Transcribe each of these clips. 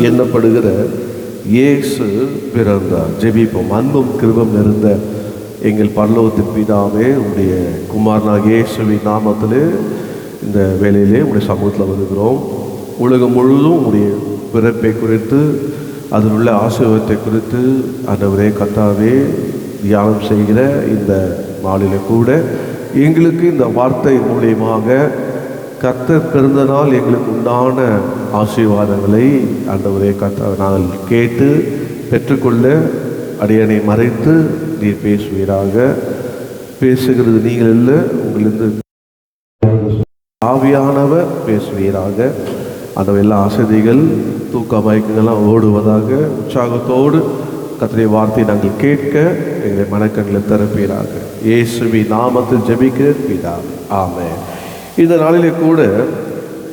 என்னப்படுகிற இயேசு பிறந்தார். ஜெபிப்போம். அன்பும் கிருபையும் நிறைந்த எங்கள் பரலோகத்தின் பிதாவே, உடைய குமாரனாகிய இயேசுவின் நாமத்திலே இந்த வேளையிலே உடைய சமூகத்தில் வருகிறோம். உலகம் முழுவதும் உடைய பிறப்பை குறித்து, அதில் உள்ள ஆசீர்வாதத்தை குறித்து ஆண்டவரே கர்த்தாவே தியானம் செய்கிற இந்த நாளில் கூட எங்களுக்கு இந்த வார்த்தை மூலியமாக கர்த்தர் பிறந்த நாள் எங்களுக்கு உண்டான ஆசீர்வாதங்களை ஆண்டவரே கர்த்தாவை நாங்கள் கேட்டு பெற்றுக்கொள்ள அடியனை மறைத்து நீர் பேசுவீராக. பேசுகிறது நீங்கள் இல்லை, உங்களிருந்து ஆவியானவர் பேசுவீராக. அந்த எல்லா ஆசைகள் தூக்க மயக்கங்கள்லாம் ஓடுவதாக. உற்சாகத்தோடு கர்த்தருடைய வார்த்தையை நாங்கள் கேட்க எங்களை மனக்கண்களை திறப்பீராக. இயேசுவின் நாமத்தில் ஜெபிக்கிற பிதாவே, ஆமென். இந்த நாளிலே கூட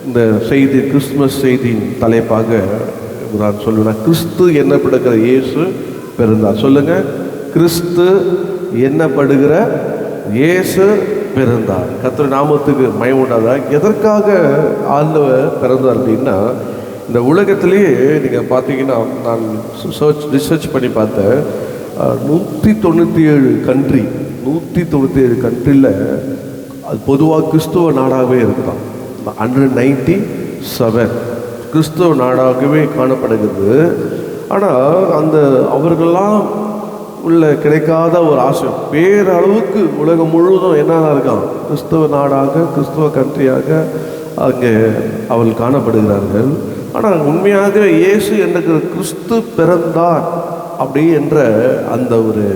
இந்த செய்தி கிறிஸ்துமஸ் செய்தியின் தலைப்பாக நான் சொல்லுவேன், கிறிஸ்து என்னப்படுகிற இயேசு பிறந்தார். சொல்லுங்க, கிறிஸ்து என்னப்படுகிற இயேசு பிறந்தார். கர்த்தர் நாமத்துக்கு மகிமை உண்டாதா. எதற்காக ஆண்டவர் பிறந்தார் அப்படின்னா, இந்த உலகத்திலேயே நீங்கள் பார்த்தீங்கன்னா, நான் ரிசர்ச் பண்ணி பார்த்தேன், 197 கண்ட்ரி, 197 கண்ட்ரியில் அது பொதுவாக கிறிஸ்துவ நாடாகவே இருக்கலாம். 197 கிறிஸ்துவ நாடாகவே காணப்படுகிறது. ஆனால் அந்த அவர்களெல்லாம் உள்ள கிடைக்காத ஒரு ஆசை, பேரளவுக்கு உலகம் முழுவதும் என்னென்ன இருக்கான், கிறிஸ்துவ நாடாக, கிறிஸ்துவ கண்ட்ரியாக அங்கே அவர்கள் காணப்படுகிறார்கள். ஆனால் உண்மையாக இயேசு என்ற கிறிஸ்து பிறந்தார் அப்படி என்ற அந்த ஒரு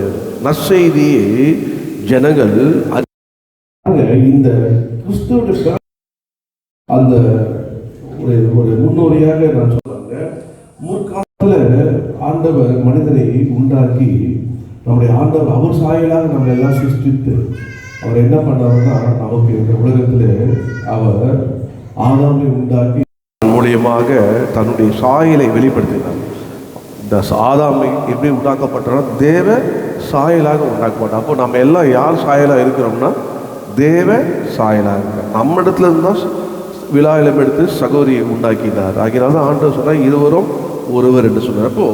நற்செய்தியை ஜனங்கள் இந்த கிறிஸ்துவோட அந்த ஒரு முன்னோடியாக நான் சொல்றாங்க. முற்காலத்தில் ஆண்டவர் மனிதனை உண்டாக்கி, நம்முடைய ஆண்டவர் அவர் சாயலாக நம்ம எல்லாம் சிருஷ்டித்து அவர் என்ன பண்ணாருன்னா, நமக்கு இந்த உலகத்தில் அவர் ஆதாமை உண்டாக்கி மூலியமாக தன்னுடைய சாயலை வெளிப்படுத்தினார். இந்த ஆதாமை எப்படி உண்டாக்கப்பட்டாலும் தேவ சாயலாக உண்டாக்கப்பட்டார். அப்போ நம்ம எல்லாம் யார் சாயலாக இருக்கிறோம்னா தேவ சாயலாக இருக்கிறோம். நம்ம இடத்துல இருந்தால் விழாவிலம் எடுத்து சகோதரியை உண்டாக்கினார். ஆகினால தான் ஆண்டவர் சொன்னார், இருவரும் ஒருவர் என்று சொன்னார். அப்போ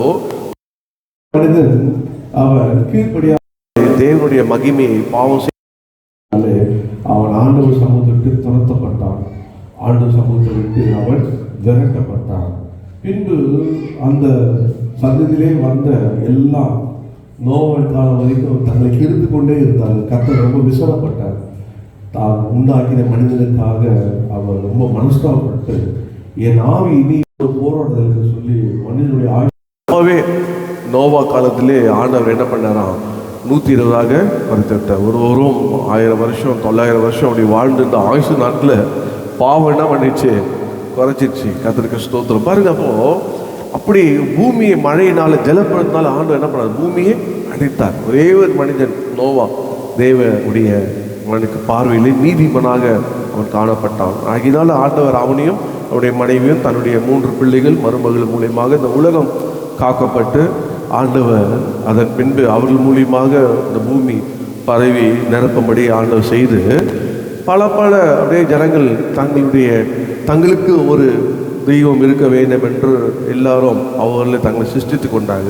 மனிதன் அவன் கீழ்ப்படியாக தேவனுடைய மகிமையை பாவம் செய்ய அவன் ஆண்டவர் சமூகத்தை விட்டு துரத்தப்பட்டான். ஆண்டவர் சமூகத்தை விட்டு அவன் விரட்டப்பட்டான். பின்பு அந்த சந்ததியிலே வந்த எல்லாம் நோவன் காலம் வரைக்கும் தங்களை கெடுத்து கொண்டே இருந்தார்கள். கர்த்தர் ரொம்ப விசனப்பட்டார். தான் உண்டாக்கின மனிதனுக்காக அவர் ரொம்ப மனஸ்தாபப்பட்டு, என் ஆவி இனி போராடுதல் என்று சொல்லி மனிதனுடைய ஆயுவே நோவா காலத்திலே ஆண்டவர் என்ன பண்ணாராம், 120 குறைத்துட்டார். ஒருவரும் 1000 வருஷம் 900 வருஷம் அப்படி வாழ்ந்துருந்த ஆயுசு நாட்டில் பாவம் என்ன பண்ணிச்சு, குறைச்சிருச்சு. கர்த்தருக்கு ஸ்தோத்திரம். பாருங்க, அப்போ அப்படி பூமியை மழையினால ஜலப்பழத்தினால ஆண்டவர் என்ன பண்ணார், பூமியை அடைத்தார். ஒரே ஒரு மனிதன் நோவா தேவனுடைய அவனுக்கு பார்வையிலே நீதிமனாக அவன் காணப்பட்டான். ஆகினால ஆண்டவர் அவனையும் அவனுடைய மனைவியும் தன்னுடைய 3 பிள்ளைகள் மருமகள் மூலியமாக இந்த உலகம் காக்கப்பட்டு, ஆண்டவர் அதன் பின்பு அவர்கள் மூலியமாக இந்த பூமி பரவி நிரப்பும்படி ஆண்டவர் செய்து, பல அப்படியே ஜனங்கள் தங்களுக்கு ஒரு தெய்வம் இருக்க வேண்டும் என்று எல்லாரும் அவர்களை தங்களை சிருஷ்டித்து கொண்டாங்க.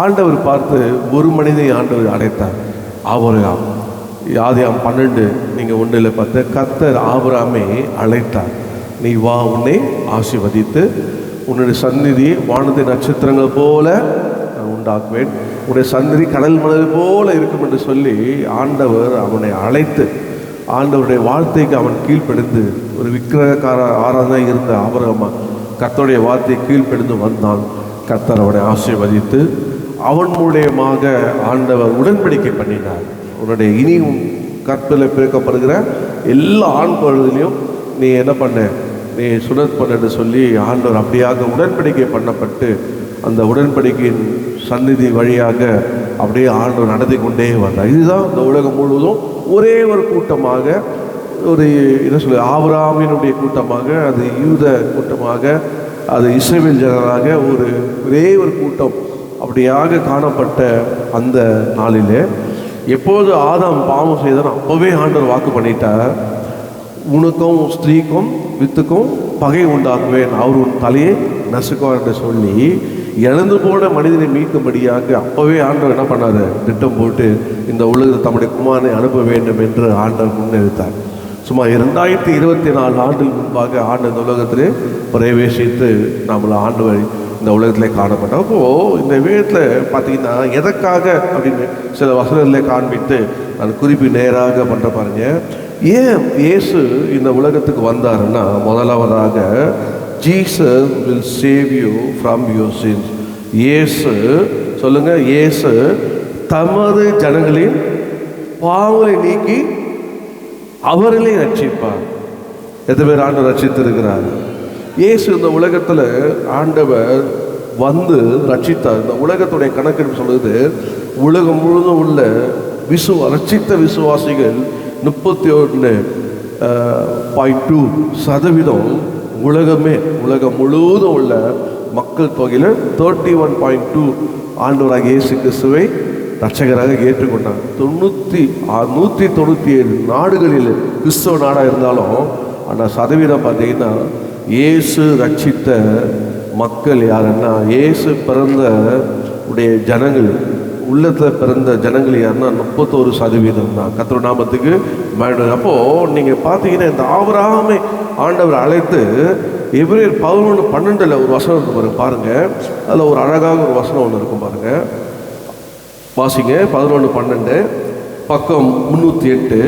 ஆண்டவர் பார்த்து ஒரு மனிதனை ஆண்டவர் அடைத்தார், ஆபிரகாம். ஆதியாகமம் 12 நீங்கள் 1 பார்த்து, கர்த்தர் ஆபிரகாமை அழைத்தார், நீ வா, உன்னை ஆசீர்வதித்து உன்னுடைய சந்நிதி வானத்தை நட்சத்திரங்கள் போல நான் உண்டாக்குவேன், உன்னுடைய சந்நிதி கடல் மணல் போல இருக்கும் என்று சொல்லி ஆண்டவர் அவனை அழைத்து, ஆண்டவருடைய வார்த்தைக்கு அவன் கீழ்ப்படிந்து, ஒரு விக்கிரகக்கார ஆராதனை இருந்த ஆபிரகாம் கர்த்தருடைய வார்த்தையை கீழ்ப்படிந்து வந்தான். கர்த்தர் அவனை ஆசீர்வதித்து அவன் மூலியமாக ஆண்டவர் உடன்படிக்கை பண்ணினார். உன்னுடைய இனியும் கற்பில் பிறக்கப்படுகிற எல்லா ஆண் குழந்தையிலையும் நீ என்ன பண்ண, நீ சுடத் பண்ணு சொல்லி ஆண்டவர் அப்படியாக உடன்படிக்கை பண்ணப்பட்டு, அந்த உடன்படிக்கையின் சந்நிதி வழியாக அப்படியே ஆண்டவர் நடத்தி கொண்டே வந்தார். இதுதான் இந்த உலகம் முழுவதும் ஒரே ஒரு கூட்டமாக, ஒரு என்ன சொல்ல, ஆபிரகாமினுடைய கூட்டமாக, அது யூத கூட்டமாக, அது இஸ்ரவேல் ஜனராக ஒரே ஒரு கூட்டம் அப்படியாக காணப்பட்ட அந்த நாளிலே, எப்போது ஆதாம் பாவம் செய்தானோ அப்போவே ஆண்டவர் வாக்கு பண்ணிட்டார், உனக்கும் ஸ்திரீக்கும் வித்துக்கும் பகை உண்டாக்குவேன், அவர் உன் தலையை நசுக்குவார் என்று சொல்லி இழந்து போன மனிதனை மீட்கும்படியாக அப்போவே ஆண்டவர் என்ன பண்ணாரு, திட்டம் போட்டு இந்த உலகத்தை தம்முடைய குமாரனை அனுப்ப வேண்டும் என்று ஆண்டவர் முன்னெடுத்தார். சுமார் 2024 ஆண்டுகள் முன்பாக ஆண்டு இந்த உலகத்திலே பிரவேசித்து நம்மளை ஆண்டவர் இந்த உலகத்திலே காணப்பட்டோம். அப்போது இந்த வேதத்தில் பார்த்தீங்கன்னா எதற்காக அப்படின்னு சில வசனத்திலே காண்பித்து அது குறிப்பு நேராக பண்ணுற பாருங்க. ஏன் இயேசு இந்த உலகத்துக்கு வந்தாருன்னா, முதலாவதாக Jesus will save you from your since. இயேசு சொல்லுங்க, இயேசு தமது ஜனங்களின் பாவங்களை நீக்கி அவர்களே ரட்சிப்பார். எத்தனை பேர் ஆண்டவர் ரட்சித்திருக்கிறார்? இயேசு இந்த உலகத்தில் ஆண்டவர் வந்து ரட்சித்தார். இந்த உலகத்துடைய கணக்கெடுப்பு சொல்லுது, உலகம் முழுதும் உள்ள ரட்சித்த விசுவாசிகள் 31.2% உலகம் முழுவதும் உள்ள மக்கள் தொகையில் 31.2 ஆண்டவராக இயேசு கிறிஸ்துவை ரட்சகராக ஏற்றுக்கொண்டாங்க. 197 நாடுகளில் கிறிஸ்தவ நாடாக இருந்தாலும் ஆனால் சதவீதம் பார்த்தீங்கன்னா இயேசு ரட்சித்த மக்கள் யாருன்னா, இயேசு பிறந்த உடைய ஜனங்கள் உள்ளத்தில் பிறந்த ஜனங்கள் யாருன்னா 31% தான். கர்த்தர் நாமத்துக்கு மேடம். அப்போது நீங்கள் பார்த்தீங்கன்னா இந்த ஆபிரகாமை ஆண்டவர் அழைத்து எபிரேயர் 11:12 ஒரு வசனம் இருக்கும் பாருங்கள். அதில் ஒரு அழகாக ஒரு வசனம் ஒன்று இருக்கும் பாருங்கள், வாசிங்க. 11:12 பக்கம் 308.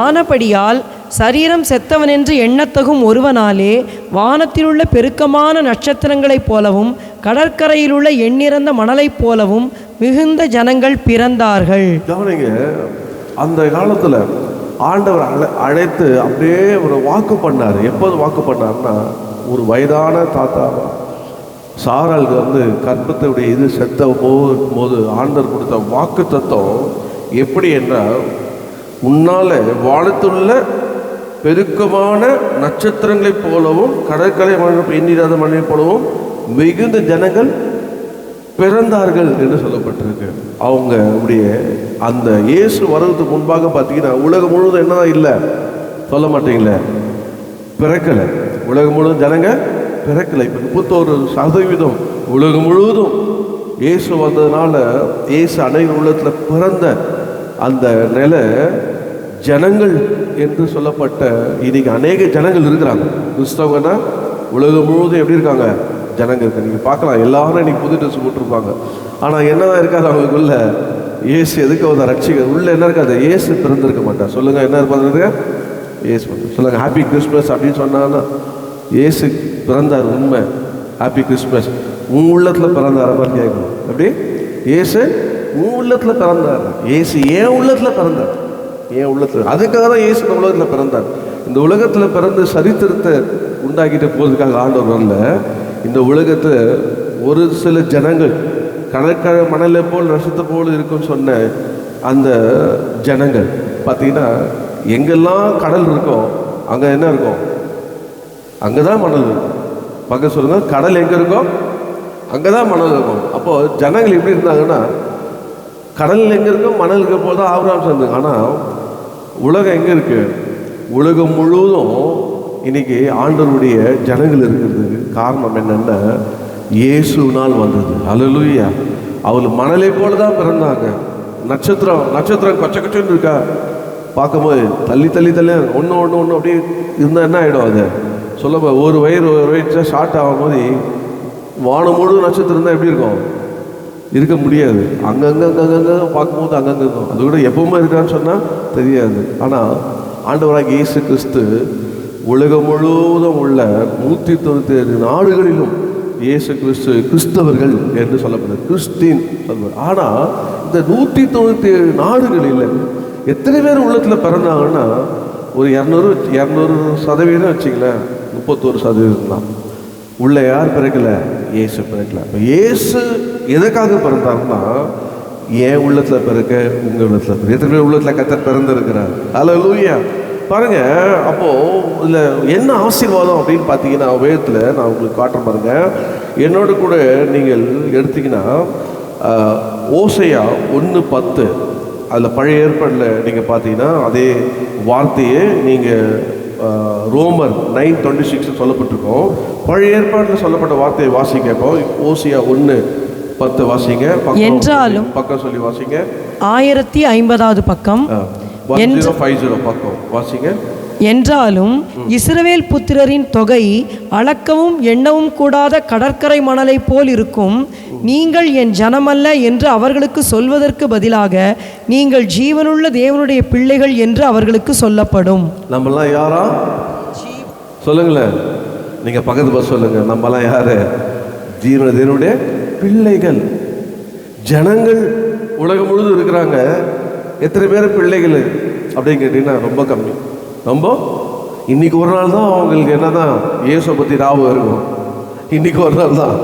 ஆனபடியால் சரீரம் செத்தவனென்று எண்ணத்தகும் ஒருவனாலே வானத்திலுள்ள பெருக்கமான நட்சத்திரங்களைப் போலவும் கடற்கரையிலுள்ள எண்ணிறந்த மணலைப் போலவும் மிகுந்த ஜனங்கள் பிறந்தார்கள். கவனிங்க, அந்த காலத்தில் ஆண்டவர் அழைத்து அப்படியே ஒரு வாக்கு பண்ணார். எப்போது வாக்கு பண்ணார்னா, ஒரு வயதான தாத்தா சாராளுக்கு வந்து கற்பத்துடைய இது செத்த போது ஆண்டவர் கொடுத்த வாக்கு தத்துவம் எப்படி என்றால், உன்னால் வானத்துள்ள பெருக்கமான நட்சத்திரங்களைப் போலவும் கடற்கரை எண்ணிராத மண்ணை போலவும் மிகுந்த ஜனங்கள் பிறந்தார்கள் என்று சொல்லப்பட்டிருக்கு. அவங்க உடைய அந்த இயேசு வர்றதுக்கு முன்பாக பார்த்தீங்கன்னா உலகம் முழுவதும் என்னதான் இல்லை சொல்ல மாட்டீங்களே, பிறக்கலை. உலகம் முழுவதும் ஜனங்க பிறக்கலை. இப்போ 31% உலகம் முழுவதும் இயேசு வந்ததுனால இயேசு அனைவரும் உள்ளத்தில் பிறந்த அந்த நிலை ஜனங்கள் என்று சொல்லப்பட்ட இன்னைக்கு அநேக ஜனங்கள் இருக்கிறாங்க. கிறிஸ்தவங்கன்னா உலகம் முழுவதும் எப்படி இருக்காங்க, ஜனங்கள் இருக்காங்க. நீங்கள் பார்க்கலாம், எல்லாரும் இன்னைக்கு புது ட்ரெஸ் போட்டிருப்பாங்க. ஆனால் என்னதான் இருக்காது அவங்களுக்குள்ள, இயேசு எதுக்கு வந்த ரட்சிகர் உள்ள என்ன இருக்காது, இயேசு பிறந்திருக்க மாட்டார். சொல்லுங்கள், என்ன இருப்பாங்க, இயேசு சொல்லுங்கள். ஹாப்பி கிறிஸ்மஸ் அப்படின்னு சொன்னான்னா இயேசு பிறந்தார், உண்மை. ஹாப்பி கிறிஸ்மஸ் உன் உள்ளத்தில் பிறந்தார் மாதிரி கேட்கணும். எப்படி இயேசு உன் உள்ளத்தில் பிறந்தார், இயேசு ஏன் உள்ளத்தில் பிறந்தார், ஏன் உள்ளத்தில். அதுக்காக தான் இயேசு இந்த உலகத்தில் பிறந்தார். இந்த உலகத்தில் பிறந்து சரித்திரத்தை உண்டாக்கிட்டு போகிறதுக்காக ஆண்டவர் வரல. இந்த உலகத்தில் ஒரு சில ஜனங்கள் கடற்கரை மணலை போல் ரசத்தை போல் இருக்குன்னு சொன்ன அந்த ஜனங்கள் பார்த்தீங்கன்னா, எங்கெல்லாம் கடல் இருக்கோ அங்கே என்ன இருக்கும், அங்கே தான் மணல் இருக்கும். பக்கம் சொல்லுங்க, கடல் எங்கே இருக்கோ அங்கே தான் மணல் இருக்கும். அப்போது ஜனங்கள் எப்படி இருந்தாங்கன்னா, கடல் எங்கே இருக்கோ மணல் இருக்க போது தான் ஆபிரகாம் சேர்ந்தாங்க. ஆனால் உலகம் எங்கே இருக்குது, உலகம் முழுவதும் இன்னைக்கு ஆண்டவருடைய ஜனங்கள் இருக்கிறதுக்கு காரணம் என்னென்னா இயேசுனால் வந்தது. அல்லேலூயா. அவர் மணலை போல தான் பிறந்தாங்க. நட்சத்திரம் கொச்சன்னு இருக்கா, பார்க்கும்போது தள்ளி ஒன்று அப்படியே இருந்தால் என்ன ஆகிடும், அது சொல்ல ஒரு வயிறு ஷார்ட் ஆகும் போது வானம் முழு நட்சத்திரம் இருந்தால் எப்படி இருக்கும், இருக்க முடியாது. அங்கங்கே பார்க்கும்போது அங்கங்கே இருக்கும். அது கூட எப்பவுமே இருக்கான்னு சொன்னால் தெரியாது. ஆனால் ஆண்டவராக இயேசு கிறிஸ்து உலகம் முழுவதும் உள்ள 197 நாடுகளிலும் இயேசு கிறிஸ்து கிறிஸ்தவர்கள் என்று சொல்லப்படுது, கிறிஸ்டின் சொல்வார். ஆனால் இந்த 197 நாடுகளில் எத்தனை பேர் உள்ளத்தில் பிறந்தாங்கன்னா ஒரு 200% வச்சிங்களேன், 31% தான். உள்ள யார் பிறக்கலை, இயேசு பிறக்கலை. இப்போ இயேசு எதுக்காக பிறந்தாருன்னா, ஏன் உள்ளத்தில் பிறக்க, உங்கள் உள்ளத்தில் பிறக்க. எத்தனை பேர் உள்ளத்தில் கர்த்தர் பிறந்திருக்கிறார். அல்லேலூயா. பாருங்க, அப்போது இதில் என்ன ஆசீர்வாதம் அப்படின்னு பார்த்தீங்கன்னா, வேதத்தில் நான் உங்களுக்கு காட்டுறேன் பாருங்க. என்னோட கூட நீங்கள் எடுத்தீங்கன்னா ஓசையா 1:10 அதில் பழைய ஏற்பாடில் நீங்கள் பார்த்தீங்கன்னா அதே வார்த்தையை நீங்கள் ரோமர் 9:26 சொல்லப்பட்டிருக்கோம். பழைய ஏற்பாட்டில் சொல்லப்பட்ட வார்த்தையை வாசிக்கப்போ ஓசியா 1:10 வாசிங்க. என்றாலும் பக்கம் சொல்லி வாசிங்க. 1050வது பக்கம். 1050 பக்கம் வாசிங்க. என்றாலும் இஸ்ரவேல் புத்திரரின் தொகை அளக்கவும் எண்ணவும் கூடாத கடற்கரை மணலை போல் இருக்கும். நீங்கள் என் ஜனமல்ல என்று அவர்களுக்கு சொல்வதற்கு பதிலாக நீங்கள் ஜீவனுள்ள தேவனுடைய பிள்ளைகள் என்று அவர்களுக்கு சொல்லப்படும். நம்மலாம் யாரா சொல்லுங்களேன், நீங்க பக்கத்து பஸ் சொல்லுங்க. நம்மலாம் யாரு? ஜீவன தேவனுடைய பிள்ளைகள். ஜனங்கள் உலகம் முழுதும் இருக்கிறாங்க. எத்தனை பேர் பிள்ளைகள் அப்படின்னு கேட்டீங்கன்னா ரொம்ப கம்மி. ரொம்ப இன்னைக்கு ஒரு நாள் தான் அவங்களுக்கு என்னதான் இயேசு பற்றி ஞாபகம் இருக்கும். இன்னைக்கு ஒரு நாள் தான்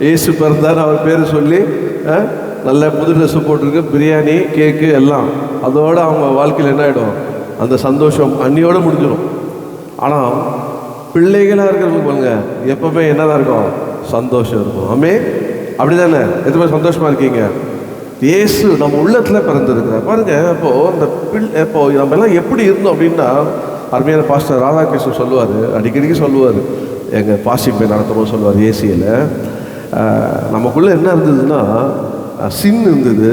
இயேசு பிறந்தார், அவர் பேர் சொல்லி நல்ல புது ட்ரெஸ்ஸு போட்டிருக்கு, பிரியாணி கேக்கு எல்லாம். அதோடு அவங்க வாழ்க்கையில் என்ன ஆகிடும்? அந்த சந்தோஷம் அன்னியோடு முடிஞ்சிடும். ஆனால் பிள்ளைகளாக இருக்கிறவங்க பாருங்க எப்பவுமே என்னதான் இருக்கும்? சந்தோஷம் இருக்கும். ஆமே அப்படி தானே? எதுவுமே சந்தோஷமாக இருக்கீங்க. இயேசு நம்ம உள்ளத்தில் பிறந்திருக்கிறார் பாருங்க. இப்போ நம்ம எல்லாம் எப்படி இருந்தோம் அப்படின்னா, அருமையான பாஸ்டர் ராதாகிருஷ்ணன் சொல்லுவார், அடிக்கடிக்கு சொல்லுவார், எங்கள் பாசிங் போய் நடத்தும்போது சொல்லுவார், ஏசியில் நமக்குள்ளே என்ன இருந்ததுன்னா சின் இருந்தது.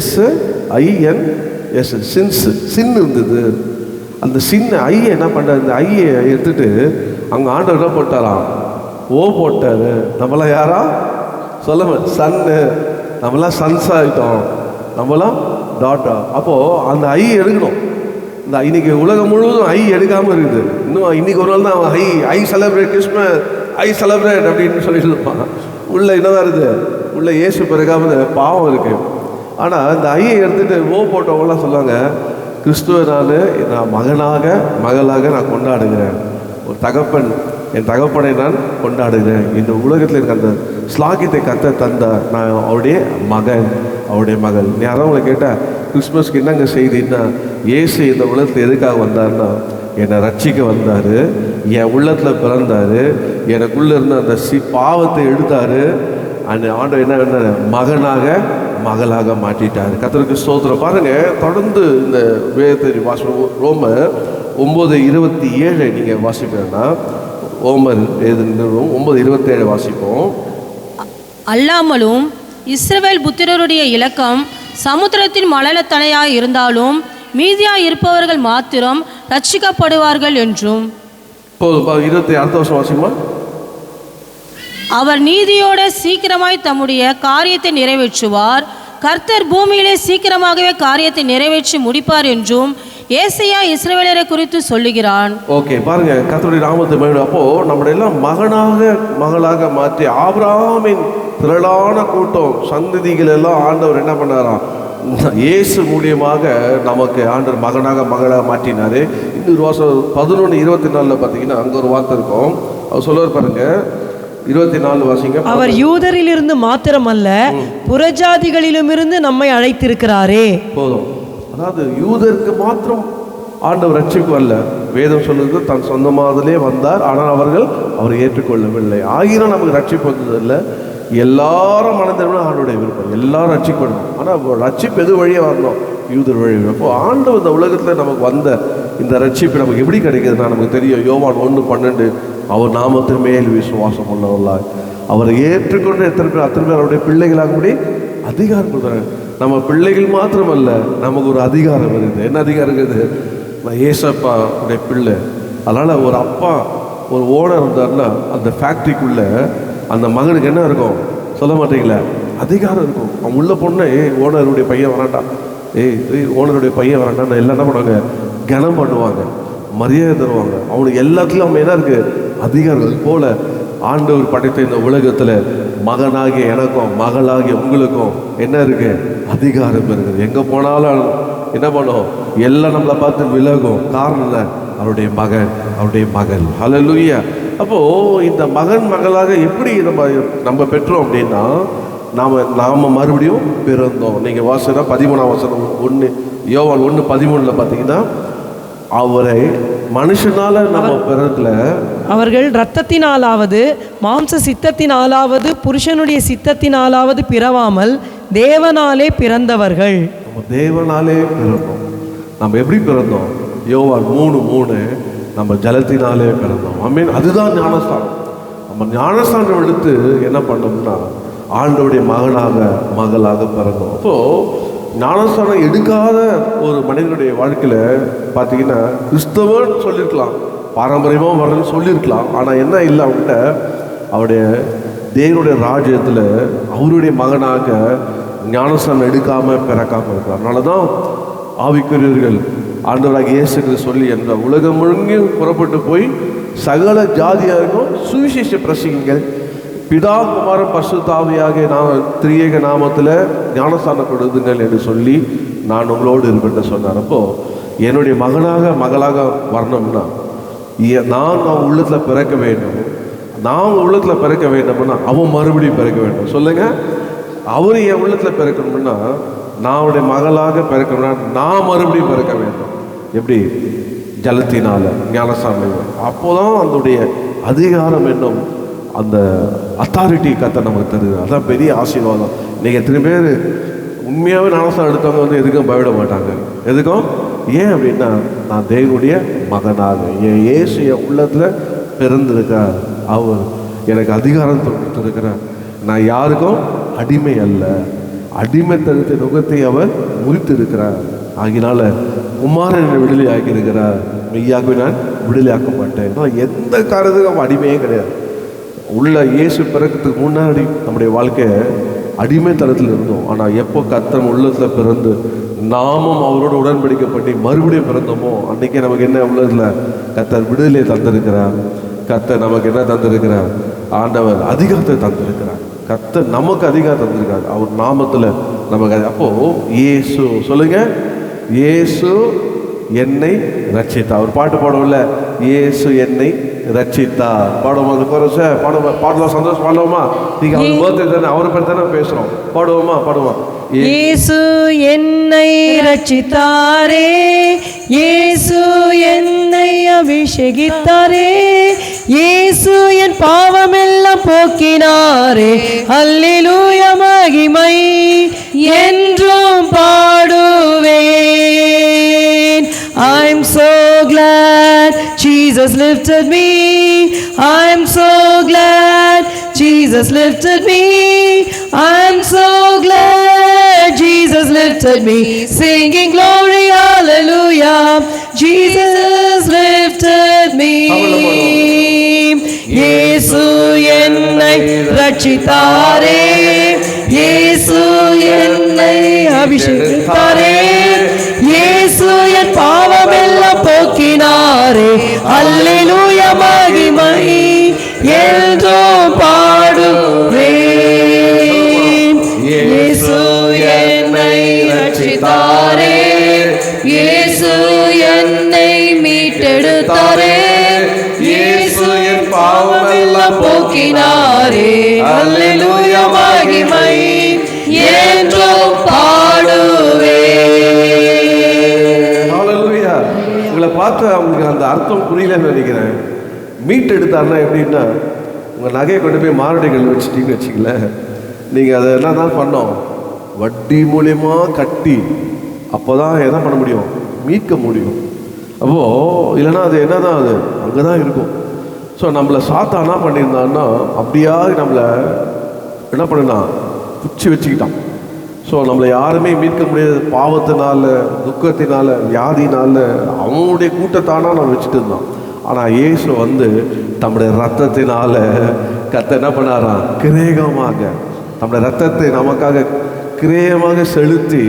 SINS சின் இருந்தது. அந்த சின்ன ஐயை என்ன பண்ணுறாரு? இந்த ஐயை எடுத்துட்டு அங்கே ஆண்டவர் என்ன போட்டாராம்? ஓ போட்டார். நம்மளாம் யாரா சொல்ல? சன்னு. நம்மளாம் சன்ஸ் ஆகிட்டோம், நம்மளாம் டாட்டா. அப்போது அந்த ஐ எடுக்கணும். இந்த இன்னைக்கு உலகம் முழுவதும் ஐ எடுக்காமல் இருக்குது. இன்னும் இன்னைக்கு ஒரு நாள் தான் ஐ செலிப்ரேட் கிறிஸ்மஸ், ஐ செலிப்ரேட் அப்படின்னு சொல்லிட்டு இருப்பான். உள்ள என்னதான் இருக்குது? உள்ள இயேசு பிறகாம பாவம் இருக்குது. ஆனால் இந்த ஐயை எடுத்துகிட்டு ஓ போட்டவங்களாம் சொல்லுவாங்க, கிறிஸ்துவை நான் மகளாக நான் கொண்டாடுகிறேன். ஒரு தகப்பன், என் தகப்பனை நான் கொண்டாடுகிறேன். இந்த உலகத்தில் இருக்க அந்த ஸ்லாகியத்தை கத்த தந்த நான் அவருடைய மகள். யாரும் உங்களை கேட்டால் கிறிஸ்மஸ்க்கு என்னங்க செய்தின்னா, இயேசு இந்த உலகத்தில் எதுக்காக வந்தார்னா என்னை ரட்சிக்க வந்தார், என் உள்ளத்தில் பிறந்தார், எனக்குள்ளே இருந்த அந்த பாவத்தை எடுத்தார். அந்த ஆண்டவர் என்ன பண்ணார்? மகளாக மாற்றிட்டார். கர்த்தருக்கு ஸ்தோத்திரம். பாருங்கள், தொடர்ந்து இந்த வேதத்தை வாசிப்போம். ரோமர் 9:27 நீங்கள் வாசிப்பீங்கன்னா, ரோமர் 9:27 வாசிப்போம். அல்லாமலும் இஸ்ரவேல் புத்திரருடைய இலக்கம் சமுத்திரத்தின் மழலத்தனையாய் இருந்தாலும் மீதியாய் இருப்பவர்கள் மாத்திரம் ரட்சிக்கப்படுவார்கள் என்றும். 26 அடுத்த வருஷம் வாசிக்குமா? அவர் நீதியோட சீக்கிரமாய் தம்முடைய காரியத்தை நிறைவேற்றுவார். கர்த்தர் பூமியிலே சீக்கிரமாகவே காரியத்தை நிறைவேற்றி முடிப்பார் என்றும் ஏசாயா இஸ்ரவேலரை குறித்து சொல்லுகிறான். ஓகே, பாருங்க, கர்த்தருடைய நாமத்தை மகிமை. அப்போ நம்மளை எல்லாம் மகளாக மாற்றி ஆபிரகாமின் திரளான கூட்டம் சந்ததிகள் எல்லாம் ஆண்டவர் என்ன பண்ணாராம்? இயேசு மூலியமாக நமக்கு ஆண்டவர் மகளாக மாற்றினாரு. இன்னொரு வாசம் 11:24 பார்த்தீங்கன்னா அங்கே ஒரு வார்த்தை இருக்கும். அவர் சொல்லுவார் பாருங்க, 24 வாசிங்க. அவர் யூதரிலிருந்து மாத்திரமல்ல புறஜாதிகளிலுமிருந்து நம்மை அழைத்திருக்கிறாரே. போதும். அதாவது யூதருக்கு மாத்திரம் ஆண்டவர் ரட்சிப்பு அல்ல. வேதம் சொல்லுறது தன் சொந்தமாதிலே வந்தார், ஆனால் அவரை ஏற்றுக்கொள்ளவில்லை. ஆகிரும் நமக்கு ரட்சிப்பு வந்ததில்லை. எல்லாரும் மனதிலும் ஆண்டோடைய விருப்பம், எல்லாரும் ரட்சிக்கப்படணும். ஆனால் ரட்சிப்பு எது வழியாக வரணும்? யூதர் வழி. அப்போ ஆண்டவர் இந்த உலகத்தில் நமக்கு வந்த இந்த ரட்சிப்பு நமக்கு எப்படி கிடைக்குதுன்னா நமக்கு தெரியும். யோவான் 1:12 அவர் நாமத்தின் மேல் விசுவாசம் உள்ளவர்களாய் அவரை ஏற்றுக்கொண்டு அத்தனை பேர் அவருடைய பிள்ளைகளாக கூடி அதிகாரம் கொடுக்குறாங்க. நம்ம பிள்ளைகள் மாத்திரமல்ல, நமக்கு ஒரு அதிகாரம் இருக்குது. என்ன அதிகாரம் இருக்குது? ஏசப்பா உடைய பிள்ளை. அதனால் ஒரு அப்பா ஒரு ஓனர் இருந்தார்னா அந்த ஃபேக்ட்ரிக்குள்ளே அந்த மகனுக்கு என்ன இருக்கும் சொல்ல மாட்டீங்களா? அதிகாரம் இருக்கும். அவன் உள்ள பொண்ணு ஓனருடைய பையன் வரான்டா, ஓனருடைய பையன் வரான்டான்னு எல்லாம் என்ன பண்ணுவாங்க? கனம் பண்ணுவாங்க, மரியாதை தருவாங்க. அவனுக்கு எல்லாத்துலேயும் அவன் என்ன இருக்குது? அதிகாரம். போல ஆண்டவர் படைத்த இந்த உலகத்தில் மகனாகிய எனக்கும் மகளாகிய உங்களுக்கும் என்ன இருக்கு? அதிகாரம் இருக்குது. எங்கே போனாலும் என்ன பண்ணும்? எல்லாம் நம்மளை பார்த்து விலகும். காரணம் இல்லை? அவருடைய மகள். ஹல்லேலூயா. அப்போது இந்த மகளாக எப்படி நம்ம பெற்றோம் அப்படின்னா, நாம் மறுபடியும் பிறந்தோம். நீங்கள் வாசனா 13ஆம் வசனம் 1 யோவான் 1:13 பார்த்தீங்கன்னா, அவரை மனுஷனால நம்ம பிறக்கல, அவர்கள் இரத்தத்தினாலாவது மாம்ச சித்தத்தினாலாவது புருஷனுடைய சித்தத்தினாலாவது பிறவாமல் தேவனாலே பிறந்தவர்கள். நம்ம தேவனாலே பிறந்தோம். நம்ம எப்படி பிறந்தோம்? யோவான் 3:3 நம்ம ஜலத்தினாலே பிறந்தோம். ஆமென். அதுதான் ஞானஸ்தானம். நம்ம ஞானஸ்தானம் எடுத்து என்ன பண்ணோம்னா ஆண்டவருடைய மகனாக மகளாக பிறந்தோம். அப்போது ஞானஸ்தானம் எடுக்காத ஒரு மனிதனுடைய வாழ்க்கையில் பார்த்தீங்கன்னா கிறிஸ்தவன் சொல்லியிருக்கலாம், பாரம்பரியமாக வரணும்னு சொல்லியிருக்கலாம். ஆனால் என்ன இல்லை, அவன்கிட்ட அவருடைய தேவனுடைய ராஜ்யத்தில் அவருடைய மகனாக ஞானஸ்தானம் எடுக்காமல் பிறக்காமல் இருக்கிறார். அதனால தான் ஆவிக்குரியவர்கள் ஆண்டவராக இயேசுக்கு சொல்லி என்ற உலகம் முழுங்கியும் புறப்பட்டு போய் சகல ஜாதியாருக்கும் சுவிசேஷ பிரசங்கிங்கள், பிதா குமாரன் பரிசுத்த ஆவியாகிய திரியேக நாமத்தில் ஞானஸ்தானம் கொடுதுங்கள் என்று சொல்லி நான் உங்களோடு இருப்பேன் சொன்னார். அப்போது என்னுடைய மகனாக மகளாக வரணும்னா நான் உள்ளத்தில் பிறக்க வேண்டும். நான் உள்ளத்தில் பிறக்க வேண்டும்னா அவன் மறுபடியும் பிறக்க வேண்டும். சொல்லுங்கள், அவர் என் உள்ளத்தில் பிறக்கணும்னா நான் அவருடைய மகளாக பிறக்கணும்னா நான் மறுபடியும் பிறக்க வேண்டும். எப்படி? ஜலத்தினால ஞானஸ்தானம். அப்போதான் அதனுடைய அதிகாரம் என்னும் அந்த அத்தாரிட்டி கத்தை நமக்கு தருது. அதான் பெரிய ஆசீர்வாதம். நீங்கள் எத்தனை பேர் உண்மையாகவே ஞானஸ்தானம் எடுத்தவங்க வந்து எதுக்கும் பயப்பட மாட்டாங்க. எதுக்கும்? ஏன் அப்படின்னா நான் தேவனுடைய மகனாக என் இயேசு என் உள்ளத்தில் பிறந்திருக்கார். அவர் எனக்கு அதிகாரம் கொடுத்திருக்கிறார். நான் யாருக்கும் அடிமை அல்ல. அடிமைத்தனத்தை நுகத்தை அவர் முறித்து இருக்கிறார். ஆகினால குமாரன் என்னை விடுதலை ஆக்கியிருக்கிறார். மெய்யாகவே நான் விடுதலை ஆக்க மாட்டேன். எந்த காரணத்துக்கும் அவன் அடிமையே கிடையாது. உள்ள இயேசு பிறக்கிறதுக்கு முன்னாடி நம்முடைய வாழ்க்கையை அடிமைத்தனத்தில் இருந்தோம். ஆனால் எப்போ கர்த்தர் உள்ளத்தில் பிறந்து நாமும் அவரோடு உடன்படிக்கப்பட்டு மறுபடியும் பிறந்தோமோ அன்றைக்கே நமக்கு என்ன உள்ளதில் கர்த்தர் விடுதலையை தந்திருக்கிறார். கர்த்தர் நமக்கு என்ன தந்திருக்கிறார்? ஆண்டவர் அதிகாரத்தை தந்திருக்கிறார். கர்த்தர் நமக்கு அதிகாரம் தந்திருக்காரு அவர் நாமத்தில் நமக்கு. அப்போது இயேசு சொல்லுங்க, இயேசு என்னை ரட்சித்தார். ஒரு பாட்டு பாடுவோம்ல, இயேசு என்னை ரட்சித்தார். பாடுவோம். அது குறைச்ச பாடலாம், சந்தோஷம் பாடுவோமா? நீங்க அவர் பர்த்டே தானே, அவரை பற்றி தானே பேசுறோம். பாடுவோமா? பாடுவோம். இயேசு என்னை ரட்சித்தாரே, இயேசு என்னை அபிஷேகித்தாரே, இயேசு என் பாவமெல்லாம் போக்கினாரே, அல்லேலூயா மகிமை என்றும் பாடுவேன். I'm so glad Jesus lifted me. I'm so glad Jesus lifted me. I'm so glad Jesus lifted me. Singing glory, hallelujah. Jesus lifted me. இயேசு என்னை ரட்சித்தாரே, இயேசு என்னை அபிஷேகித்தாரே, இயேசு என் பாவமெல்லாம் போக்கினாரே, அல்லேலூயா மகிமை என்றும் பாடுவேன். இயேசு என்னை ரட்சித்தாரே, இயேசு என்னை மீட்டெடுத்தாரே, இயேசு என் பாவமெல்லாம் போக்கினாரே, அல்லேலூயா மகிமை என்றும் பாடுவேன். ஹல்லேலூயா. உங்களை பார்த்து அவங்களுக்கு அந்த அர்த்தம் புரியலன்னு நினைக்கிறேன். மீட் எடுத்தாருன்னா எப்படின்னா, உங்கள் நகையை கொண்டு போய் மாரடைகள் வச்சுட்டிங்கன்னு வச்சிக்கல, நீங்கள் அதை என்ன தான் பண்ணோம், வட்டி மூலியமா கட்டி அப்போ தான் என்ன பண்ண முடியும், மீட்க முடியும். அப்போது இல்லைன்னா அது என்ன தான், அது அங்கே தான் இருக்கும். ஸோ நம்மளை சாத்தானா பண்ணியிருந்தான்னா அப்படியா நம்மளை என்ன பண்ணினா குச்சி வச்சுக்கிட்டான். ஸோ நம்மளை யாருமே மீட்க முடியாது. பாவத்தினால, துக்கத்தினால, வியாதினால அவனுடைய கூட்டத்தானா நம்ம வச்சுட்டு இருந்தான். ஆனால் இயேசு வந்து தம்முடைய ரத்தத்தினால கர்த்தர் என்ன பண்ணாராம், கிரேகமாக நம்முடைய ரத்தத்தை நமக்காக கிரேயமாக செலுத்தி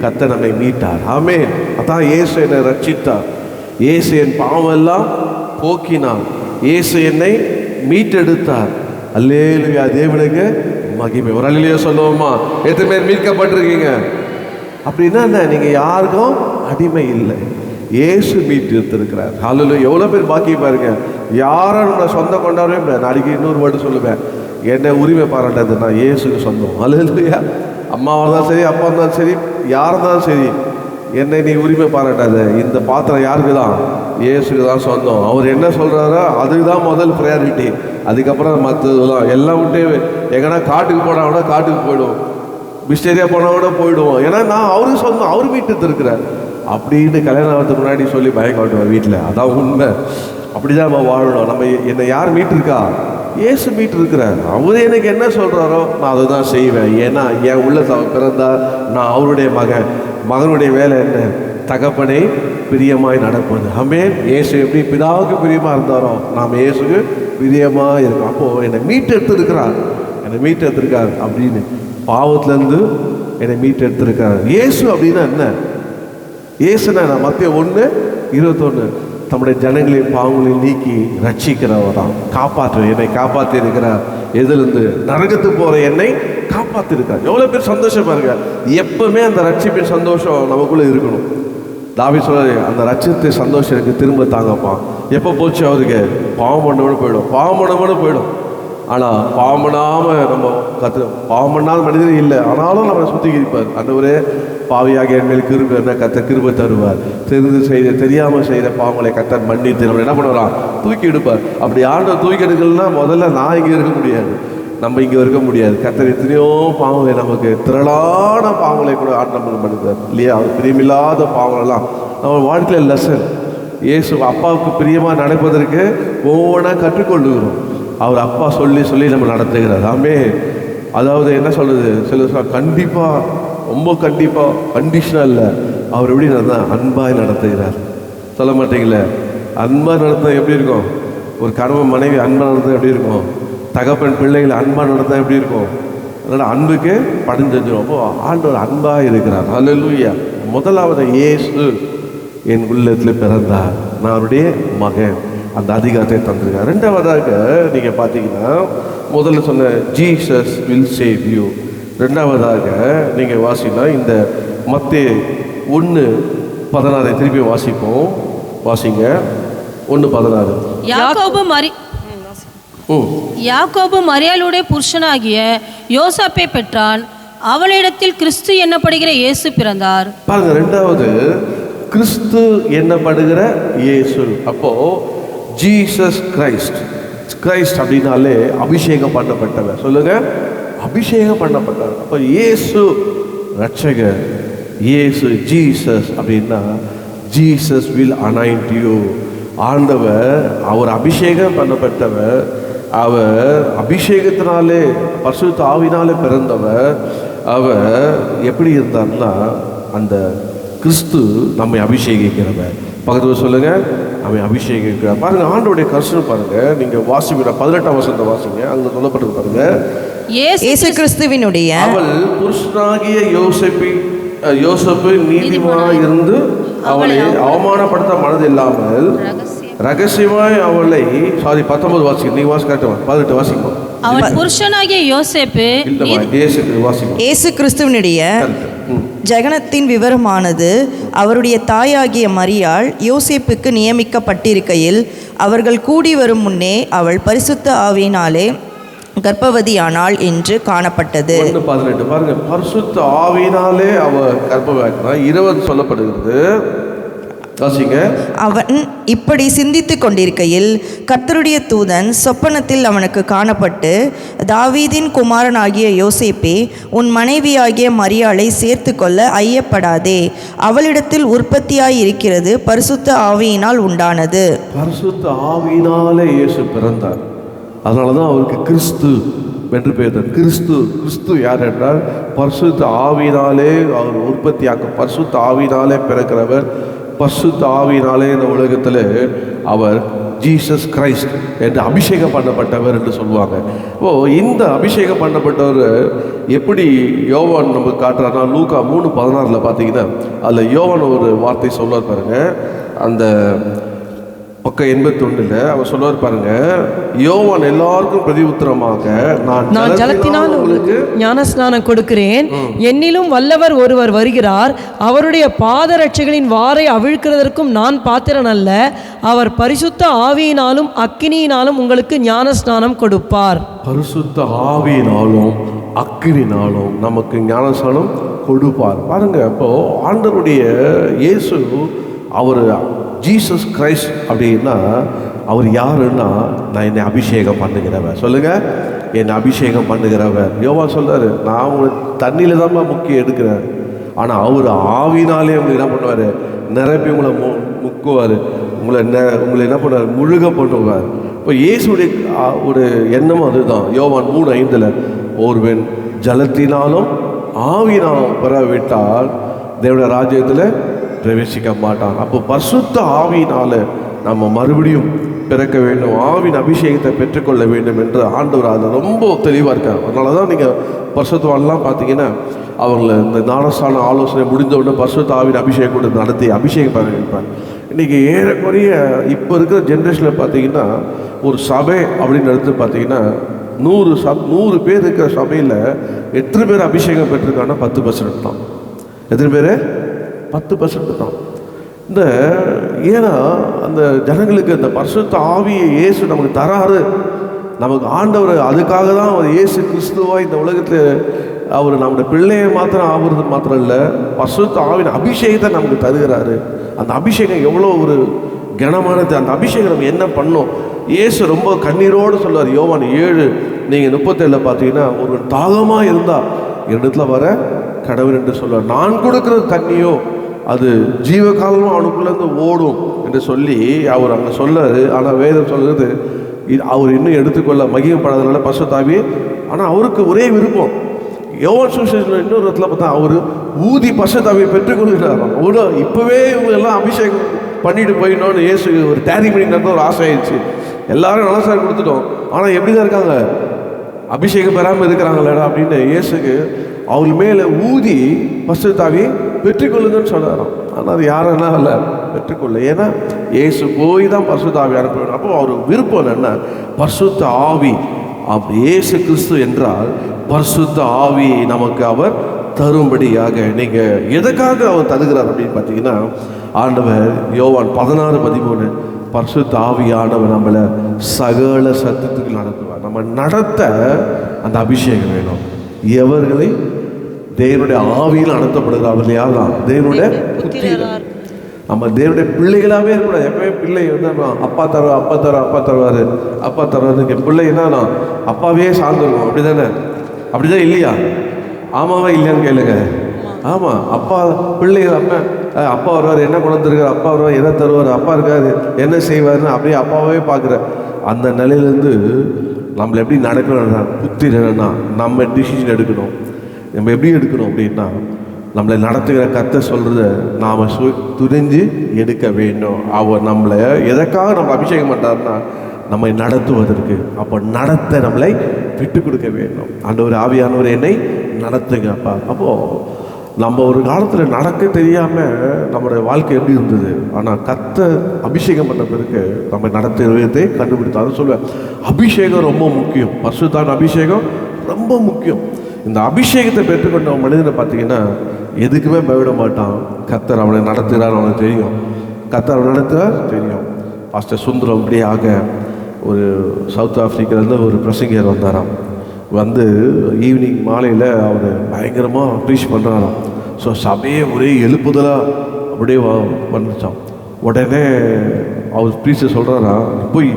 கர்த்தர் நம்மை மீட்டார். ஆமென். அதான் இயேசு என்னை ரட்சித்தார், இயேசு என் பாவம் எல்லாம் போக்கினார், இயேசு என்னை மீட்டெடுத்தார். அல்லேலூயா, தேவனுக்கு மகிமை. ஒரு அல்லேலூயா சொல்லுவோமா? எத்தனை பேர் மீட்கப்பட்டிருக்கீங்க? அப்படின்னா என்ன, நீங்கள் யாருக்கும் அடிமை இல்லை, இயேசு மீட்டு எடுத்திருக்கிறார். ஹல்லேலூயா. எவ்வளோ பேர் பாக்கி பாருங்க. யாரும் நம்மளை சொந்தம் கொண்டாடவே முடியாது. நாளைக்கு இன்னொரு வேர்டு சொல்லுவேன், என்னை உரிமை பாராட்டாது, நான் இயேசுக்கு சொந்தம். ஹல்லேலூயா. அம்மாவாக இருந்தாலும் சரி, அப்பா இருந்தாலும் சரி, யார் இருந்தாலும் சரி, என்னை நீ உரிமை பாராட்டாத. இந்த பாத்திரம் யாருக்கு தான்? இயேசுக்கு தான் சொந்தம். அவர் என்ன சொல்கிறாரோ அதுக்கு தான் முதல் ப்ரையாரிட்டி. அதுக்கப்புறம் மற்றதெல்லாம் எல்லாம் விட்டு எங்கன்னா காட்டுக்கு போனால் கூட காட்டுக்கு போயிடுவோம், மிஸ்டேரியா போனால் கூட போயிடுவோம். ஏன்னா நான் அவருக்கு சொந்தம், அவர் மீட்டு இருக்கிறார். அப்படின்னு கல்யாணம் ஆகிறதுக்கு முன்னாடி சொல்லி பயம் காட்டுவேன் வீட்டில். அதான் உண்மை. அப்படிதான் நம்ம வாழணும். நம்ம என்னை யார் மீட்டிருக்கா? இயேசு மீட்டு இருக்கிறார். அவர் எனக்கு என்ன சொல்கிறாரோ நான் அதை தான் செய்வேன். ஏன்னா என் உள்ள பிறந்தார், நான் அவருடைய மகனுடைய வேலை என்ன? தகப்பனை பிரியமாய் நடப்பது. ஆமென். இயேசு எப்படி பிதாவுக்கு பிரியமாக இருந்தாரோ நாம் இயேசுக்கு பிரியமாக இருக்கோம். அப்போது என்னை மீட்டு எடுத்திருக்கார் அப்படின்னு பாவத்திலேருந்து என்னை மீட்டு எடுத்திருக்கார். இயேசு அப்படின்னா என்ன? இயேசுனா நான் மத்திய 1:21 தம்முடைய ஜனங்களின் பாவங்களை நீக்கி ரட்சிக்கிறவர் தான். என்னை காப்பாற்றி இருக்கிறார். எதிலிருந்து? நரகத்துக்கு போகிற என்னை காப்பாற்றிருக்கார். எவ்வளோ பேர் சந்தோஷமா இருக்க. எப்பவுமே அந்த ரட்சிப்பின் சந்தோஷம் நமக்குள்ளே இருக்கணும். தாவீது சொல்றாரு, அந்த ரட்சித்த சந்தோஷம் எனக்கு திரும்ப தாங்கப்பா. எப்போ போச்சு அவருக்கு? பாவம் பண்ணவனு போயிடும். ஆனால் பாவம் பண்ணாமல் நம்ம பாவம் பண்ணாத மனிதனே இல்லை. ஆனாலும் நம்ம சுத்திகரிப்பார். ஆண்டவரே பாவியாக என் மேல் கிருபை என்ன? கர்த்தர் கிருபை தருவார். தெரியாமல் செய்த பாவங்களை கர்த்தர் மன்னித்து நம்ம என்ன பண்ணுவாராம்? தூக்கி எடுப்பார். அப்படி ஆண்டவர் தூக்கி எடுக்கலன்னா முதல்ல நான் இங்கே இருக்க முடியாது, நம்ம இங்கே இருக்க முடியாது. கர்த்தர் எத்தனையோ பாவங்களை, நமக்கு திரளான பாவங்களை கூட ஆண்டவர் பண்ணுறார் இல்லையா? அவர் பிரியமில்லாத பாவங்களெல்லாம் நம்ம வாழ்க்கையில் லெசன். இயேசு அப்பாவுக்கு பிரியமாக நடப்பதற்கு ஒவ்வொன்றா கற்றுக்கொள்ளுகிறோம். அவர் அப்பா சொல்லி நம்ம நடத்துகிறார். ஆமென். அதாவது என்ன சொல்கிறது, சில கண்டிப்பாக, ரொம்ப கண்டிப்பாக, கண்டிஷனாக இல்லை. அவர் எப்படி அன்பாய் நடத்துகிறார். சொல்ல மாட்டீங்களே, அன்பாக நடத்த எப்படி இருக்கும்? ஒரு கணவன் மனைவி அன்பாக நடத்த எப்படி இருக்கும்? தகப்பன் பிள்ளைகளை அன்பாக நடத்த எப்படி இருக்கும்? அதனால் அன்புக்கு படிஞ்சிடும். அப்போ ஆண்டவர் அன்பாக இருக்கிறார். அல்லேலூயா. முதலாவது இயேசு என் உள்ளத்தில் பிறந்தார், நான் அவருடைய மகன், அந்த அதிகாரத்தை தந்திருக்கார். ரெண்டாவதாக நீங்கள் பார்த்தீங்கன்னா முதல்ல சொன்ன ஜீசஸ் வில் சேவ் யூ. ரெண்டாவதாக நீங்கள் வாசினா இந்த மத்தேயு 1:16 திருப்பி வாசிங்க. 1:16. யாக்கோபு மரியாளுடைய புருஷனாகிய யோசேப்பை பெற்றான். அவளிடத்தில் கிறிஸ்து என்னப்படுகிற இயேசு பிறந்தார். பாருங்க, ரெண்டாவது கிறிஸ்து என்னப்படுகிற இயேசு. அப்போ ஜீசஸ் கிரைஸ்ட் அப்படின்னாலே அபிஷேகம் பண்ணப்பட்டவர். சொல்லுங்க, அபிஷேகம் பண்ணப்பட்டவர். அப்போ இயேசு ரட்சகர், இயேசு ஜீசஸ் அப்படின்னா ஜீசஸ் வில் அனாயிண்ட் யூ. ஆண்டவர் அவர் அபிஷேகம் பண்ணப்பட்டவர். அவர் அபிஷேகத்தினாலே பரிசுத்த ஆவினாலே பிறந்தவர். அவர் எப்படி இருந்தார்னா அந்த கிறிஸ்து நம்மை அபிஷேகிக்கிறவர். பக்கத்தில் சொல்லுங்க, நம்மை அபிஷேகிக்கிறார். பாருங்க, ஆண்டோடைய கர்சனம் பாருங்க. நீங்க வாசிக்கிற 18ஆம் வசனத்தை வாசிங்க. அங்க சொல்லப்பட்டது பாருங்க, இயேசு கிறிஸ்துவினுடைய அவள் புருஷனாகிய யோசேப்பு நீதிமானாய் இருந்து அவளை அவமானப்படுத்த மனது இல்லாமல் ரகசியமாய் அவளை 19 வாசிக்க. நீ வாசிக்க 18 வாசிக்கும். அவன் புருஷனாகிய யோசேப்பு இயேசு கிறிஸ்துவினுடைய ஜகனத்தின் விவரமானது அவருடைய தாயாகிய மரியாள் யோசேப்புக்கு நியமிக்கப்பட்டிருக்கையில் அவர்கள் கூடி வரும் முன்னே அவள் பரிசுத்த ஆவியினாலே கர்ப்பவதியானாள் என்று காணப்பட்டது. 18 பாருங்க, பரிசுத்த ஆவியினாலே அவள் கர்ப்பவதியானா 20 சொல்லப்படுகிறது. அவன் இப்படி சிந்தித்துக் கொண்டிருக்கையில் கர்த்தருடைய தூதன் சொப்பனத்தில் அவனுக்கு காணப்பட்டு, தாவீதின் குமாரனாகிய யோசேப்பே, உன் மனைவியாகிய மரியாளை சேர்த்து கொள்ள ஐயப்படாதே, அவளிடத்தில் உற்பத்தியாயிருக்கிறது பரிசுத்த ஆவியினால் உண்டானது. பரிசுத்த ஆவியினாலே இயேசு பிறந்தார். அதனால தான் அவருக்கு கிறிஸ்து என்று பெயர். கிறிஸ்து யார் என்றால் பரிசுத்த ஆவியினாலே அவர் உற்பத்தியாக்க, பரிசுத்த ஆவியினாலே பிறக்கிறவர், பரிசுத்த ஆவியினாலே இந்த உலகத்தில் அவர் ஜீசஸ் கிரைஸ்ட் என்று அபிஷேகம் பண்ணப்பட்டவர் என்று சொல்லுவாங்க. இந்த அபிஷேகம் பண்ணப்பட்டவர் எப்படி யோவான் நமக்கு காட்டுறாருன்னா, லூக்கா 3:16 பார்த்தீங்கன்னா அதில் யோவான் ஒரு வார்த்தை சொல்லுவார் பாருங்க. அந்த பக்கம் 81 அவர் சொல்லுவார் பாருங்க, யோவான் எல்லாருக்கும் பிரதி உத்தரமாக நான் ஜலத்தினால் உங்களுக்கு ஞானஸ்நானம் கொடுக்கிறேன், என்னிலும் வல்லவர் ஒருவர் வருகிறார், அவருடைய பாதரட்சைகளின் வாரை அவிழ்க்கிறதற்கும் நான் பாத்திரன் அல்ல, அவர் பரிசுத்த ஆவியினாலும் அக்கினியினாலும் உங்களுக்கு ஞானஸ்நானம் கொடுப்பார். பரிசுத்த ஆவியினாலும் அக்கினினாலும் நமக்கு ஞானஸ்நானம் கொடுப்பார். பாருங்க, அப்போ ஆண்டவருடைய இயேசு அவர் ஜீசஸ் கிரைஸ்ட் அப்படின்னா அவர் யாருன்னா, நான் என்னை அபிஷேகம் பண்ணுகிறவர். சொல்லுங்க, என்னை அபிஷேகம் பண்ணுகிறவர். யோவான் சொல்றாரு, நான் உங்களுக்கு தண்ணியில தான் முக்கியம் எடுக்கிறேன், ஆனால் அவர் ஆவினாலே உங்களுக்கு என்ன பண்ணுவார்? நிரப்பி உங்களை முக்குவார், உங்களை என்ன பண்ணுவார், முழுக போட்டுவார். இப்போ இயேசுடைய ஒரு எண்ணமும் அதுதான். யோவான் 3:5 ஒருவன் ஜலத்தினாலும் ஆவியினாலும் பெறவிட்டால் தேவனுடைய ராஜ்யத்தில் பிரவேசிக்க மாட்டான். அப்போ பரிசுத்த ஆவியினால நம்ம மறுபடியும் பிறக்க வேண்டும், ஆவின் அபிஷேகத்தை பெற்றுக்கொள்ள வேண்டும் என்று ஆண்டவர் அதில் ரொம்ப தெளிவாக இருக்கார். அதனால தான் நீங்கள் பரிசுத்தவான்லாம் பார்த்தீங்கன்னா அவங்கள இந்த ஞானஸ்தான ஆலோசனை முடிஞ்ச உடனே பரிசுத்த ஆவின் அபிஷேகம் கூட நடத்தி அபிஷேகம் பண்ணியிருப்பார். இன்றைக்கி ஏறக்குறைய இப்போ இருக்கிற ஜென்ரேஷனில் பார்த்தீங்கன்னா ஒரு சபை அப்படின்னு எடுத்து பார்த்தீங்கன்னா 100 பேர் இருக்கிற சபையில் எத்தனை பேர் அபிஷேகம் பெற்றிருக்காங்கன்னா 10% தான். எத்தனை பேர்? 10% தான். இந்த ஏன்னா அந்த ஜனங்களுக்கு அந்த பரிசுத்த ஆவியை இயேசு நமக்கு தராரு, நமக்கு ஆண்டவர் அதுக்காக தான் அவர் இயேசு கிறிஸ்துவாக இந்த உலகத்தில் அவர் நம்முடைய பிள்ளையை மாத்திரம் ஆகுறது மாத்திரம் இல்லை, பரிசுத்த ஆவின் அபிஷேகத்தை நமக்கு தருகிறாரு. அந்த அபிஷேகம் எவ்வளோ ஒரு கனமானது. அந்த அபிஷேகம் நம்ம என்ன பண்ணோம்? இயேசு ரொம்ப கண்ணீரோடு சொல்லுவார். யோவான் 7 நீங்கள் 37 பார்த்தீங்கன்னா ஒரு தாகமாக இருந்தால் இடத்துல வர கடவுள் என்று சொல்லுவார். நான் கொடுக்குற தண்ணியோ அது ஜீவகாலமும் அவனுக்குள்ளேருந்து ஓடும் என்று சொல்லி அவர் அங்கே சொல்லாரு. ஆனால் வேதம் சொல்கிறது அவர் இன்னும் எடுத்துக்கொள்ள மகிமைப்படாதனால பரிசுத்த ஆவி. ஆனால் அவருக்கு ஒரே விருப்பம். யோவான் சுவிசேஷத்தில் இன்னொரு இடத்துல பார்த்தா அவர் ஊதி பரிசுத்த ஆவியை பெற்றுக்கொள்கிறார். அவ்வளோ இப்போவே இவங்க எல்லாம் அபிஷேகம் பண்ணிட்டு போயிடணும்னு இயேசு ஒரு டேரி பண்ணிட்டு ஒரு ஆசை ஆயிடுச்சு. எல்லாரும் நலசாரி கொடுத்துட்டோம், ஆனால் எப்படி தான் இருக்காங்க, அபிஷேகம் பெறாமல் இருக்கிறாங்களேடா அப்படின்னு இயேசுக்கு அவங்க மேலே ஊதி பரிசுத்த ஆவியை பெற்றுக்கொள்ளுங்கன்னு சொன்னாராம். ஆனால் அது யாரெல்லாம் இல்லை பெற்றுக்கொள்ள. ஏன்னா இயேசு போய் தான் பரிசுத்த ஆவி அனுப்பணும். அப்போ அவர் விருப்பம் என்ன? பரிசுத்த ஆவி. இயேசு கிறிஸ்து என்றால் பரிசுத்த ஆவி நமக்கு அவர் தரும்படியாக. நீங்கள் எதுக்காக அவர் தருகிறார் அப்படின்னு பார்த்தீங்கன்னா ஆண்டவர் யோவான் 16:13 பரிசுத்த ஆவியானவர் நம்மளை சகல சத்தியத்துக்கு நடத்துவார். நம்ம நடத்த அந்த அபிஷேகம் வேணும். எவர்களை தேவனுடைய ஆவியில் நடத்தப்படுகிறார்கள் யாரெல்லாம்? தேவனுடைய புத்திரர். நம்ம தேவனுடைய பிள்ளைகளாகவே இருக்கக்கூடாது. எப்பவுமே பிள்ளை வந்து அப்பா தருவார் அப்பா தருவார். பிள்ளை என்னன்னா அப்பாவே சார்ந்திருக்கும். அப்படி தானே? அப்படி தான் இல்லையா? ஆமாவா இல்லையான்னு கேளுங்க. ஆமாம், அப்பா பிள்ளைகள் அப்பா வருவார், என்ன கொண்டு வந்துருக்கார், அப்பா வருவார், எதை தருவார், அப்பா இருக்காரு, என்ன செய்வார்னு அப்படியே அப்பாவே பார்க்குற அந்த நிலையிலேருந்து நம்மளை எப்படி நடக்கணும்னா புத்திரன்னா நம்ம டிசிஷன் எடுக்கணும். நம்ம எப்படி எடுக்கணும் அப்படின்னா நம்மளை நடத்துகிற கர்த்தர் சொல்கிறத நாம் துணிஞ்சு எடுக்க வேண்டும். அவர் நம்மளை எதற்காக நம்ம அபிஷேகம் பண்ணுறாருன்னா நம்மை நடத்துவதற்கு. அப்போ நடத்த நம்மளை விட்டு கொடுக்க வேண்டும். ஆண்டவர் ஆவியானவர் என்னை நடத்துங்க அப்பா. அப்போது நம்ம ஒரு காலத்தில் நடக்க தெரியாமல் நம்மளுடைய வாழ்க்கை எப்படி இருந்தது. ஆனால் கர்த்தர் அபிஷேகம் பண்ண பிறகு நம்ம நடத்த விதத்தை கண்டுபிடித்தோம். அதை சொல்லுவேன், அபிஷேகம் ரொம்ப முக்கியம். பரிசுத்தான அபிஷேகம் ரொம்ப முக்கியம். இந்த அபிஷேகத்தை பெற்றுக்கொண்ட மனிதனை பார்த்தீங்கன்னா எதுக்குமே பயவிட மாட்டான். கர்த்தர் அவனை நடத்துகிறார், அவனுக்கு தெரியும். கர்த்தர் அவனை நடத்துகிறார் தெரியும். பாஸ்டர் சுந்தரம் அப்படியே ஆக ஒரு சவுத் ஆஃப்ரிக்காலேருந்து ஒரு பிரசங்கர் வந்தாராம். வந்து ஈவினிங் மாலையில் அவர் பயங்கரமாக ப்ரீச் பண்ணுறாராம். ஸோ சபையே ஒரே எழுப்புதலாக அப்படியே வந்துச்சான். உடனே அவர் ப்ரீச்சர் சொல்கிறாராம், போய்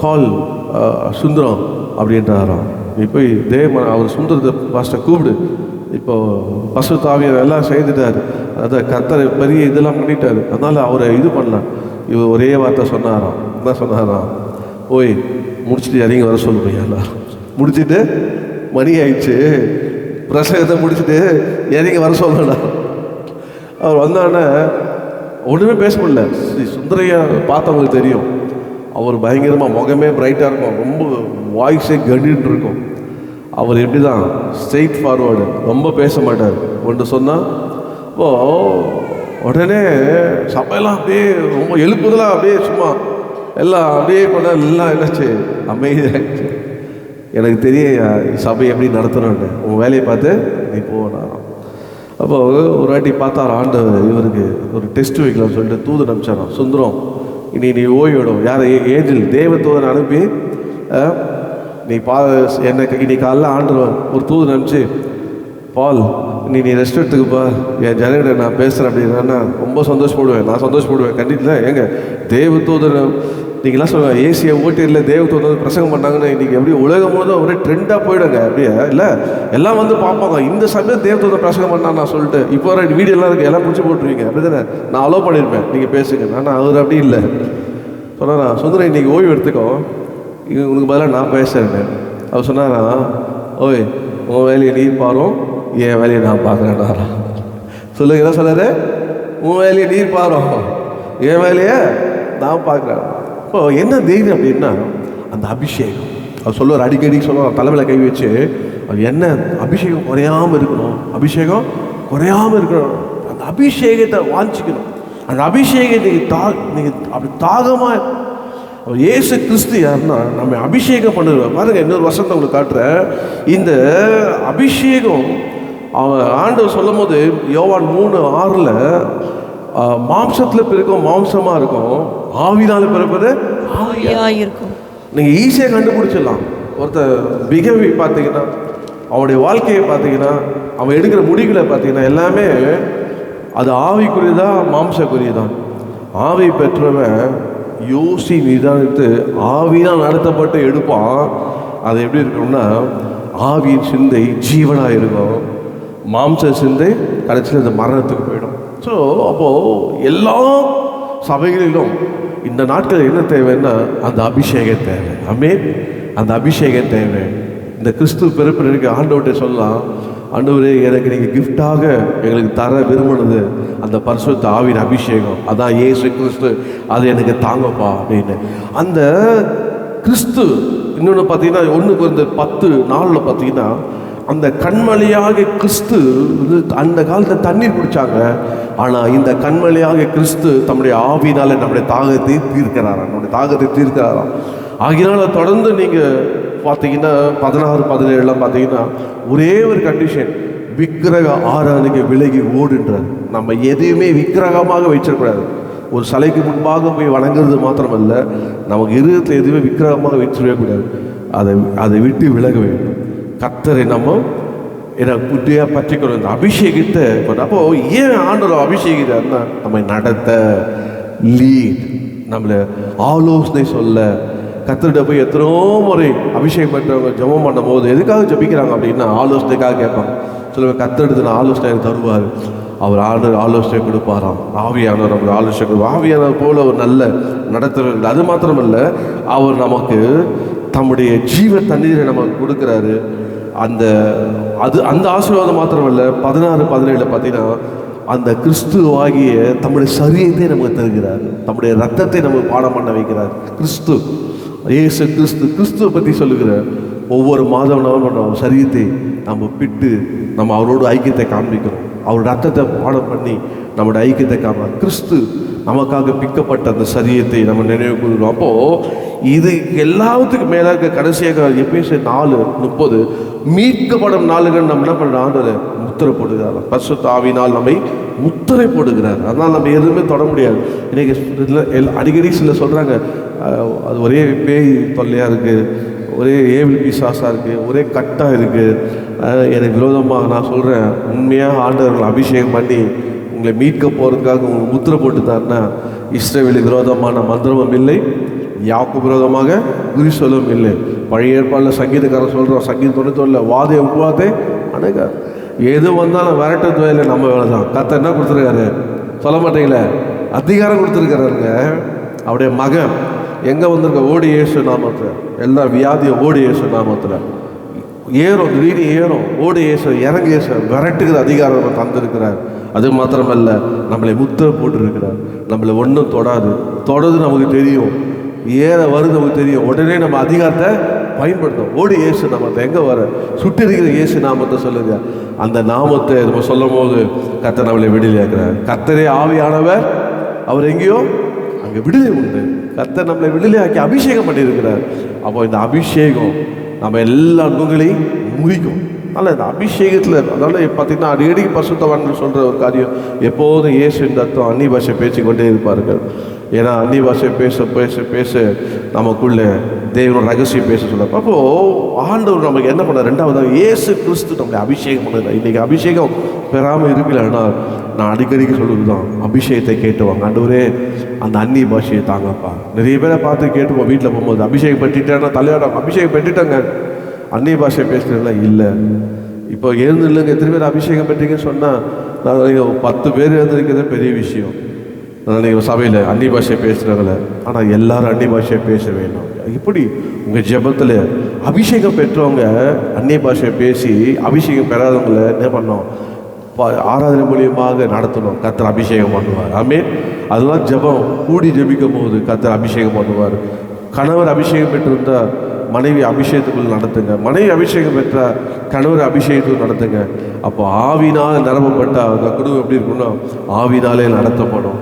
கால் சுந்தரம் அப்படின்றாராம். நீ போய் அவர் சுந்தரத்தை பாஸ்டர் கூப்பிடு, இப்போ பரிசுத்த ஆவியார் எல்லாம் செய்துட்டார், அதை கர்த்தர் பெரிய இதெல்லாம் பண்ணிட்டார், அதனால் அவரை இது பண்ணலாம். இவர் ஒரே வார்த்தை சொன்னாராம். என்ன சொன்னாராம்? போய் முடிச்சுட்டு இறங்கி வர சொல்லுங்க. எல்லாம் முடிச்சுட்டு மணி ஆயிடுச்சு, பிரசங்கத்தை முடிச்சுட்டு இறங்கி வர சொல்லலாம். அவர் வந்தானே ஒன்றுமே பேச முடியல. சுந்தரையா பார்த்தவங்களுக்கு தெரியும், அவர் பயங்கரமாக முகமே பிரைட்டாக இருக்கும், ரொம்ப வாய்ஸே கண்டின்னு இருக்கும். அவர் எப்படி தான் ஸ்ட்ரெயிட் ஃபார்வேர்டு, ரொம்ப பேச மாட்டார். ஒன்று சொன்னால் உடனே சபையெல்லாம் அப்படியே ரொம்ப எழுப்புதெல்லாம் அப்படியே சும்மா எல்லாம் அப்படியே கொண்டா எல்லாம் என்னாச்சு அமைதியாகிடுச்சு. எனக்கு தெரிய சபை எப்படி நடத்துகிறோன்னு, உன் வேலையை பார்த்து நீ போனாராம். அப்போ ஒரு வாட்டி பார்த்தார் ஆண்டவர் இவருக்கு ஒரு டெஸ்ட் வைக்கலாம்னு சொல்லிட்டு தூதன் அனுப்பிச்சாராம். சுந்தரம் இனி நீ ஓய்விடும். யார்? ஏஞ்சல் தேவ தூதனை அனுப்பி நீ என்னை இன்னைக்கு காலைல ஆண்டுருவார். ஒரு தூதன் அனுப்பிச்சு, பால் நீ ரெஸ்ட் எடுத்துக்குப்பா, என் ஜனகிட்ட நான் பேசுகிறேன் அப்படின்னா ரொம்ப சந்தோஷப்படுவேன். நான் சந்தோஷப்படுவேன் கண்டிப்பாக. ஏங்க தேவ தூதனை நீங்களாம் சொல்லுவாங்க ஏசியை ஓட்டியில் தேவத்தை வந்து பிரசங்கம் பண்ணாங்கன்னு இன்றைக்கி எப்படி உலகம் முழுவதும் ஒரே ட்ரெண்டாக போயிடுங்க அப்படியே இல்லை, எல்லாம் வந்து பார்ப்பாங்க இந்த சமயம் தேவத்தை வந்து பிரசங்கம் பண்ணா நான் சொல்லிட்டு இப்போ வர வீடியோலாம் இருக்குது, எல்லாம் பிடிச்சி போட்டுருவீங்க அப்படி தானே, நான் அலோவ் பண்ணியிருப்பேன் நீங்கள் பேசுங்க. ஆனால் அவர் அப்படி இல்லை. சொன்னாரா சுந்தரம் இன்றைக்கி ஓய்வு எடுத்துக்கோ, உனக்கு பதிலாக நான் பேசுகிறேன். அவர் சொன்னாரா ஓய் உன் வேலையை நீ பாரும், என் வேலையை நான் பார்க்குறேன்னாரா. சொல்லுங்க என்ன சொன்னார், உன் வேலையை நீ பாரும், என் வேலையை நான் பார்க்குறேன். இப்போ என்ன தைரியம் அப்படின்னா அந்த அபிஷேகம். அவர் சொல்லுவார், அடிக்கடி சொல்லுவார், தலைமையில் கை வச்சு அவர் என்ன அபிஷேகம் குறையாமல் இருக்கணும், அபிஷேகம் குறையாமல் இருக்கணும், அந்த அபிஷேகத்தை வாஞ்சிக்கணும். அந்த அபிஷேகத்தை நீங்கள் அப்படி தாகமாக இயேசு கிறிஸ்து யாருன்னா நம்ம அபிஷேகம் பண்ணுவார். பாருங்கள், இன்னொரு வருஷத்தை உங்களுக்கு காட்டுறேன். இந்த அபிஷேகம் அவன் ஆண்டவர் சொல்லும் போது யோவான் 3:6 மாம்சத்தில் பிறக்கும் மாம்சமாக இருக்கும், ஆவினால பிறப்பது ஆவியாக இருக்கும். நீங்கள் ஈஸியாக கண்டுபிடிச்சிடலாம். ஒருத்தர் பிஹேவி பார்த்தீங்கன்னா, அவனுடைய வாழ்க்கையை பார்த்தீங்கன்னா, அவன் எடுக்கிற முடிவுகளை பார்த்தீங்கன்னா எல்லாமே அது ஆவிக்குரியதா மாம்சக்குரியதான். ஆவி பெற்றவன் யோசி நிதானித்து ஆவினால் நடத்தப்பட்டு எடுப்பான். அது எப்படி இருக்கணும்னா ஆவியின் சிந்தை ஜீவனாக இருக்கும், மாம்ச சிந்தை கடைசியில் இந்த மரணத்துக்கு போயிடும். ஸோ அப்போது எல்லா சபைகளிலும் இந்த நாட்கள் என்ன தேவைன்னா அந்த அபிஷேகம் தேவை. ஆமென். அந்த அபிஷேகம் தேவை. இந்த கிறிஸ்து பிறப்பிற்கு ஆண்டவர்கிட்ட சொல்லலாம், ஆண்டவரே எனக்கு நீங்கள் கிஃப்டாக எங்களுக்கு தர விரும்பினது அந்த பரிசுத்த ஆவியின் அபிஷேகம், அதான் இயேசு கிறிஸ்து, அது எனக்கு தாங்கப்பா அப்படின்னு. அந்த கிறிஸ்து இன்னொன்று பார்த்தீங்கன்னா 1 Corinthians 10:4 பார்த்தீங்கன்னா அந்த கண்மலையாக கிறிஸ்து அந்த காலத்தில் தண்ணீர் குடித்தாங்க. ஆனால் இந்த கண்மலையாக கிறிஸ்து தம்முடைய ஆவினால் நம்முடைய தாகத்தை தீர்க்கிறாராம், நம்முடைய தாகத்தை தீர்க்கிறாராம். ஆகினால தொடர்ந்து நீங்கள் பார்த்தீங்கன்னா 16-17 பார்த்தீங்கன்னா ஒரே ஒரு கண்டிஷன், விக்கிரக ஆராதனைக்கு விலகி ஓடுன்றார். நம்ம எதையுமே விக்கிரகமாக வச்சிடக்கூடாது. ஒரு சிலைக்கு முன்பாக போய் வணங்குறது மாத்திரமல்ல, நமக்கு இருதயத்தில் எதுவுமே விக்கிரகமாக வச்சிடவே கூடாது. அதை விட்டு விலக வேண்டும். கர்த்தரை நம்ம புட்டியாக பற்றிக்கணும். இந்த அபிஷேகத்தை அப்போ ஏன் ஆண்டவர் அபிஷேகித்தார்னா நம்மை நடத்த, லீட், நம்மளை ஆலோசனை சொல்ல. கர்த்தர்கிட்ட போய் எத்தனோ முறை அபிஷேகம் பண்ணுறவங்க ஜெபம் பண்ணும் போது எதுக்காக ஜெபிக்கிறாங்க அப்படின்னா ஆலோசனைக்காக கேட்பாங்க. சொல்லுவேன், கர்த்தருக்கு நான் ஆலோசனை தருவார், அவர் ஆலோசனை கொடுப்பாராம். ஆவியானவர் நம்மளுக்கு ஆலோசனை கொடுப்பார். ஆவியானவர் போல ஒரு நல்ல நடத்துகிறார். அது மாத்திரமல்ல, அவர் நமக்கு தம்முடைய ஜீவ தண்ணீரை நமக்கு கொடுக்குறாரு. அந்த ஆசீர்வாதம் மாத்திரமல்ல, 16-17 பார்த்தீங்கன்னா அந்த கிறிஸ்துவாகிய தம்முடைய சரீரத்தை நமக்கு தருகிறார், தம்முடைய ரத்தத்தை நமக்கு பாடம் பண்ண வைக்கிறார். கிறிஸ்து இயேசு கிறிஸ்துவை பற்றி சொல்லுகிறார். ஒவ்வொரு மாதம் நம்ம சரீரத்தை நம்ம பிட்டு நம்ம அவரோட ஐக்கியத்தை காண்பிக்கிறோம். அவர் ரத்தத்தை பாடம் பண்ணி நம்முடைய ஐக்கியத்தை காண்பார். கிறிஸ்து நமக்காக பிக்கப்பட்ட அந்த சரீரத்தை நம்ம நினைவு கூறுகிறோம். அப்போது இது எல்லாத்துக்கும் மேலே இருக்க கடைசியாக எபேசியர் 4:30 மீட்கப்படும் நாளுகள் நம்ம என்ன பண்ணுற ஆண்டவர் முத்திரை போடுகிறார். பரிசுத்த ஆவியினால் நம்மை முத்திரை போடுகிறார். அதனால் நம்ம எதுவுமே தொட முடியாது. இன்றைக்கி அடிக்கடி சில சொல்கிறாங்க, அது ஒரே பேய் தொல்லையாக இருக்குது, ஒரே ஏவில் பிசாசாக இருக்குது, ஒரே கட்டாக இருக்குது. எனக்கு விரோதமாக நான் சொல்கிறேன், உண்மையாக ஆண்டவர்கள் அபிஷேகம் பண்ணி உங்களை மீட்க போகிறதுக்காக உங்களுக்கு முத்திரை போட்டுத்தாருன்னா இஸ்ரவேலுக்கு விரோதமான மந்திரமும் இல்லை, யாக்கோபுக்கு விரோதமாக குறிசொல்லும் இல்லை. பழைய ஏற்பாடில் சங்கீதக்காரன் சொல்கிறோம், சங்கீதம் 91 வாதை உப்புவாதே அணுக, எது வந்தாலும் விரட்டது வேலை நம்ம வேலை தான். கர்த்தர் என்ன கொடுத்துருக்காரு சொல்ல மாட்டீங்களே, அதிகாரம் கொடுத்துருக்காருங்க. அவருடைய மகன் எங்கே வந்திருக்க, ஓடி இயேசு நாமத்தில், எல்லா வியாதியும் ஓடி இயேசு நாமத்தில் ஏறும், திடீர்னு ஏறும், ஓடி இயேசு, இறங்கி இயேசு விரட்டுகிற அதிகாரம் தந்திருக்கிறார். அது மாத்திரமல்ல, நம்மளை முத்திரை போட்டுருக்கிறார். நம்மளை ஒன்றும் தொடது நமக்கு தெரியும், ஏற வருது நமக்கு தெரியும். உடனே நம்ம அதிகாரத்தை பயன்படுத்தும். ஓடி இயேசு நாமத்தை, எங்கே வர சுட்டி இருக்கிற இயேசு நாமத்தை சொல்லுங்க. அந்த நாமத்தை நம்ம சொல்லும் போது கர்த்தர் நம்மளை விடுதலையாக்குறார். கர்த்தரே ஆவியானவர், அவர் எங்கேயோ அங்கே விடுதலை உண்டு. கர்த்தர் நம்மளை விடுதலையாக்கி அபிஷேகம் பண்ணியிருக்கிறார். அப்போ இந்த அபிஷேகம் நம்ம எல்லா நுங்களையும் முறிக்கும். அதனால் இந்த அபிஷேகத்தில், அதனால் பார்த்திங்கன்னா அடிக்கடி பரிசுத்தவான்கள் சொல்கிற ஒரு காரியம், எப்போதும் இயேசு இந்த அர்த்தம் அந்நிய பாஷை பேச்சு கொண்டே இருப்பார்கள். ஏன்னா அந்நிய பாஷை பேச பேச பேச நமக்குள்ளே தேவனோட ரகசியம் பேச சொல்லுவாங்க. அப்போது ஆண்டவர் நமக்கு என்ன பண்ண, ரெண்டாவது இயேசு கிறிஸ்து நம்மளை அபிஷேகம் பண்ணல. இன்றைக்கி அபிஷேகம் பெறாமல் இருக்கலன்னா நான் அடிக்கடிக்கு சொல்லுவது தான், அபிஷேகத்தை கேட்டுவாங்க. ஆண்டவரே அந்த அந்நிய பாஷையை தாங்கப்பா. நிறைய பேரை பார்த்து கேட்டுப்போம் வீட்டில் போகும்போது, அபிஷேகம் பெற்றுட்டேன்னா தலையோட அபிஷேகம் பெற்றுட்டாங்க, அந்நிய பாஷையை பேசுகிறதுல இல்லை. இப்போ எழுந்து இல்லைங்க, எத்தனை பேர் அபிஷேகம் பெற்றீங்கன்னு சொன்னால் நான் நீங்கள் 10 பேர் எழுந்திருக்கிறதே பெரிய விஷயம். நீங்கள் சபையில் அந்நிய பாஷையை பேசுகிறாங்களே, ஆனால் எல்லாரும் அந்நிய பாஷையை பேச வேணும். இப்படி உங்கள் ஜெபத்தில் அபிஷேகம் பெற்றவங்க அந்நிய பாஷையை பேசி அபிஷேகம் பெறாதவங்களை என்ன பண்ணோம், ஆராதனை மூலியமாக நடத்தணும். கர்த்தர் அபிஷேகம் பண்ணுவார். ஆமென். அதெல்லாம் ஜெபம் கூடி ஜெபிக்கும் போது கர்த்தர் அபிஷேகம் பண்ணுவார். கணவர் அபிஷேகம் பெற்றிருந்தால் மனைவி அபிஷேகத்துக்குள் நடத்துங்க. மனைவி அபிஷேகம் பெற்றால் கணவர் அபிஷேகத்துக்குள் நடத்துங்க. அப்போ ஆவினால் நிரப்பப்பட்டால் அந்த குடும்பம் எப்படி இருக்குன்னா ஆவினாலே நடத்தப்படும்.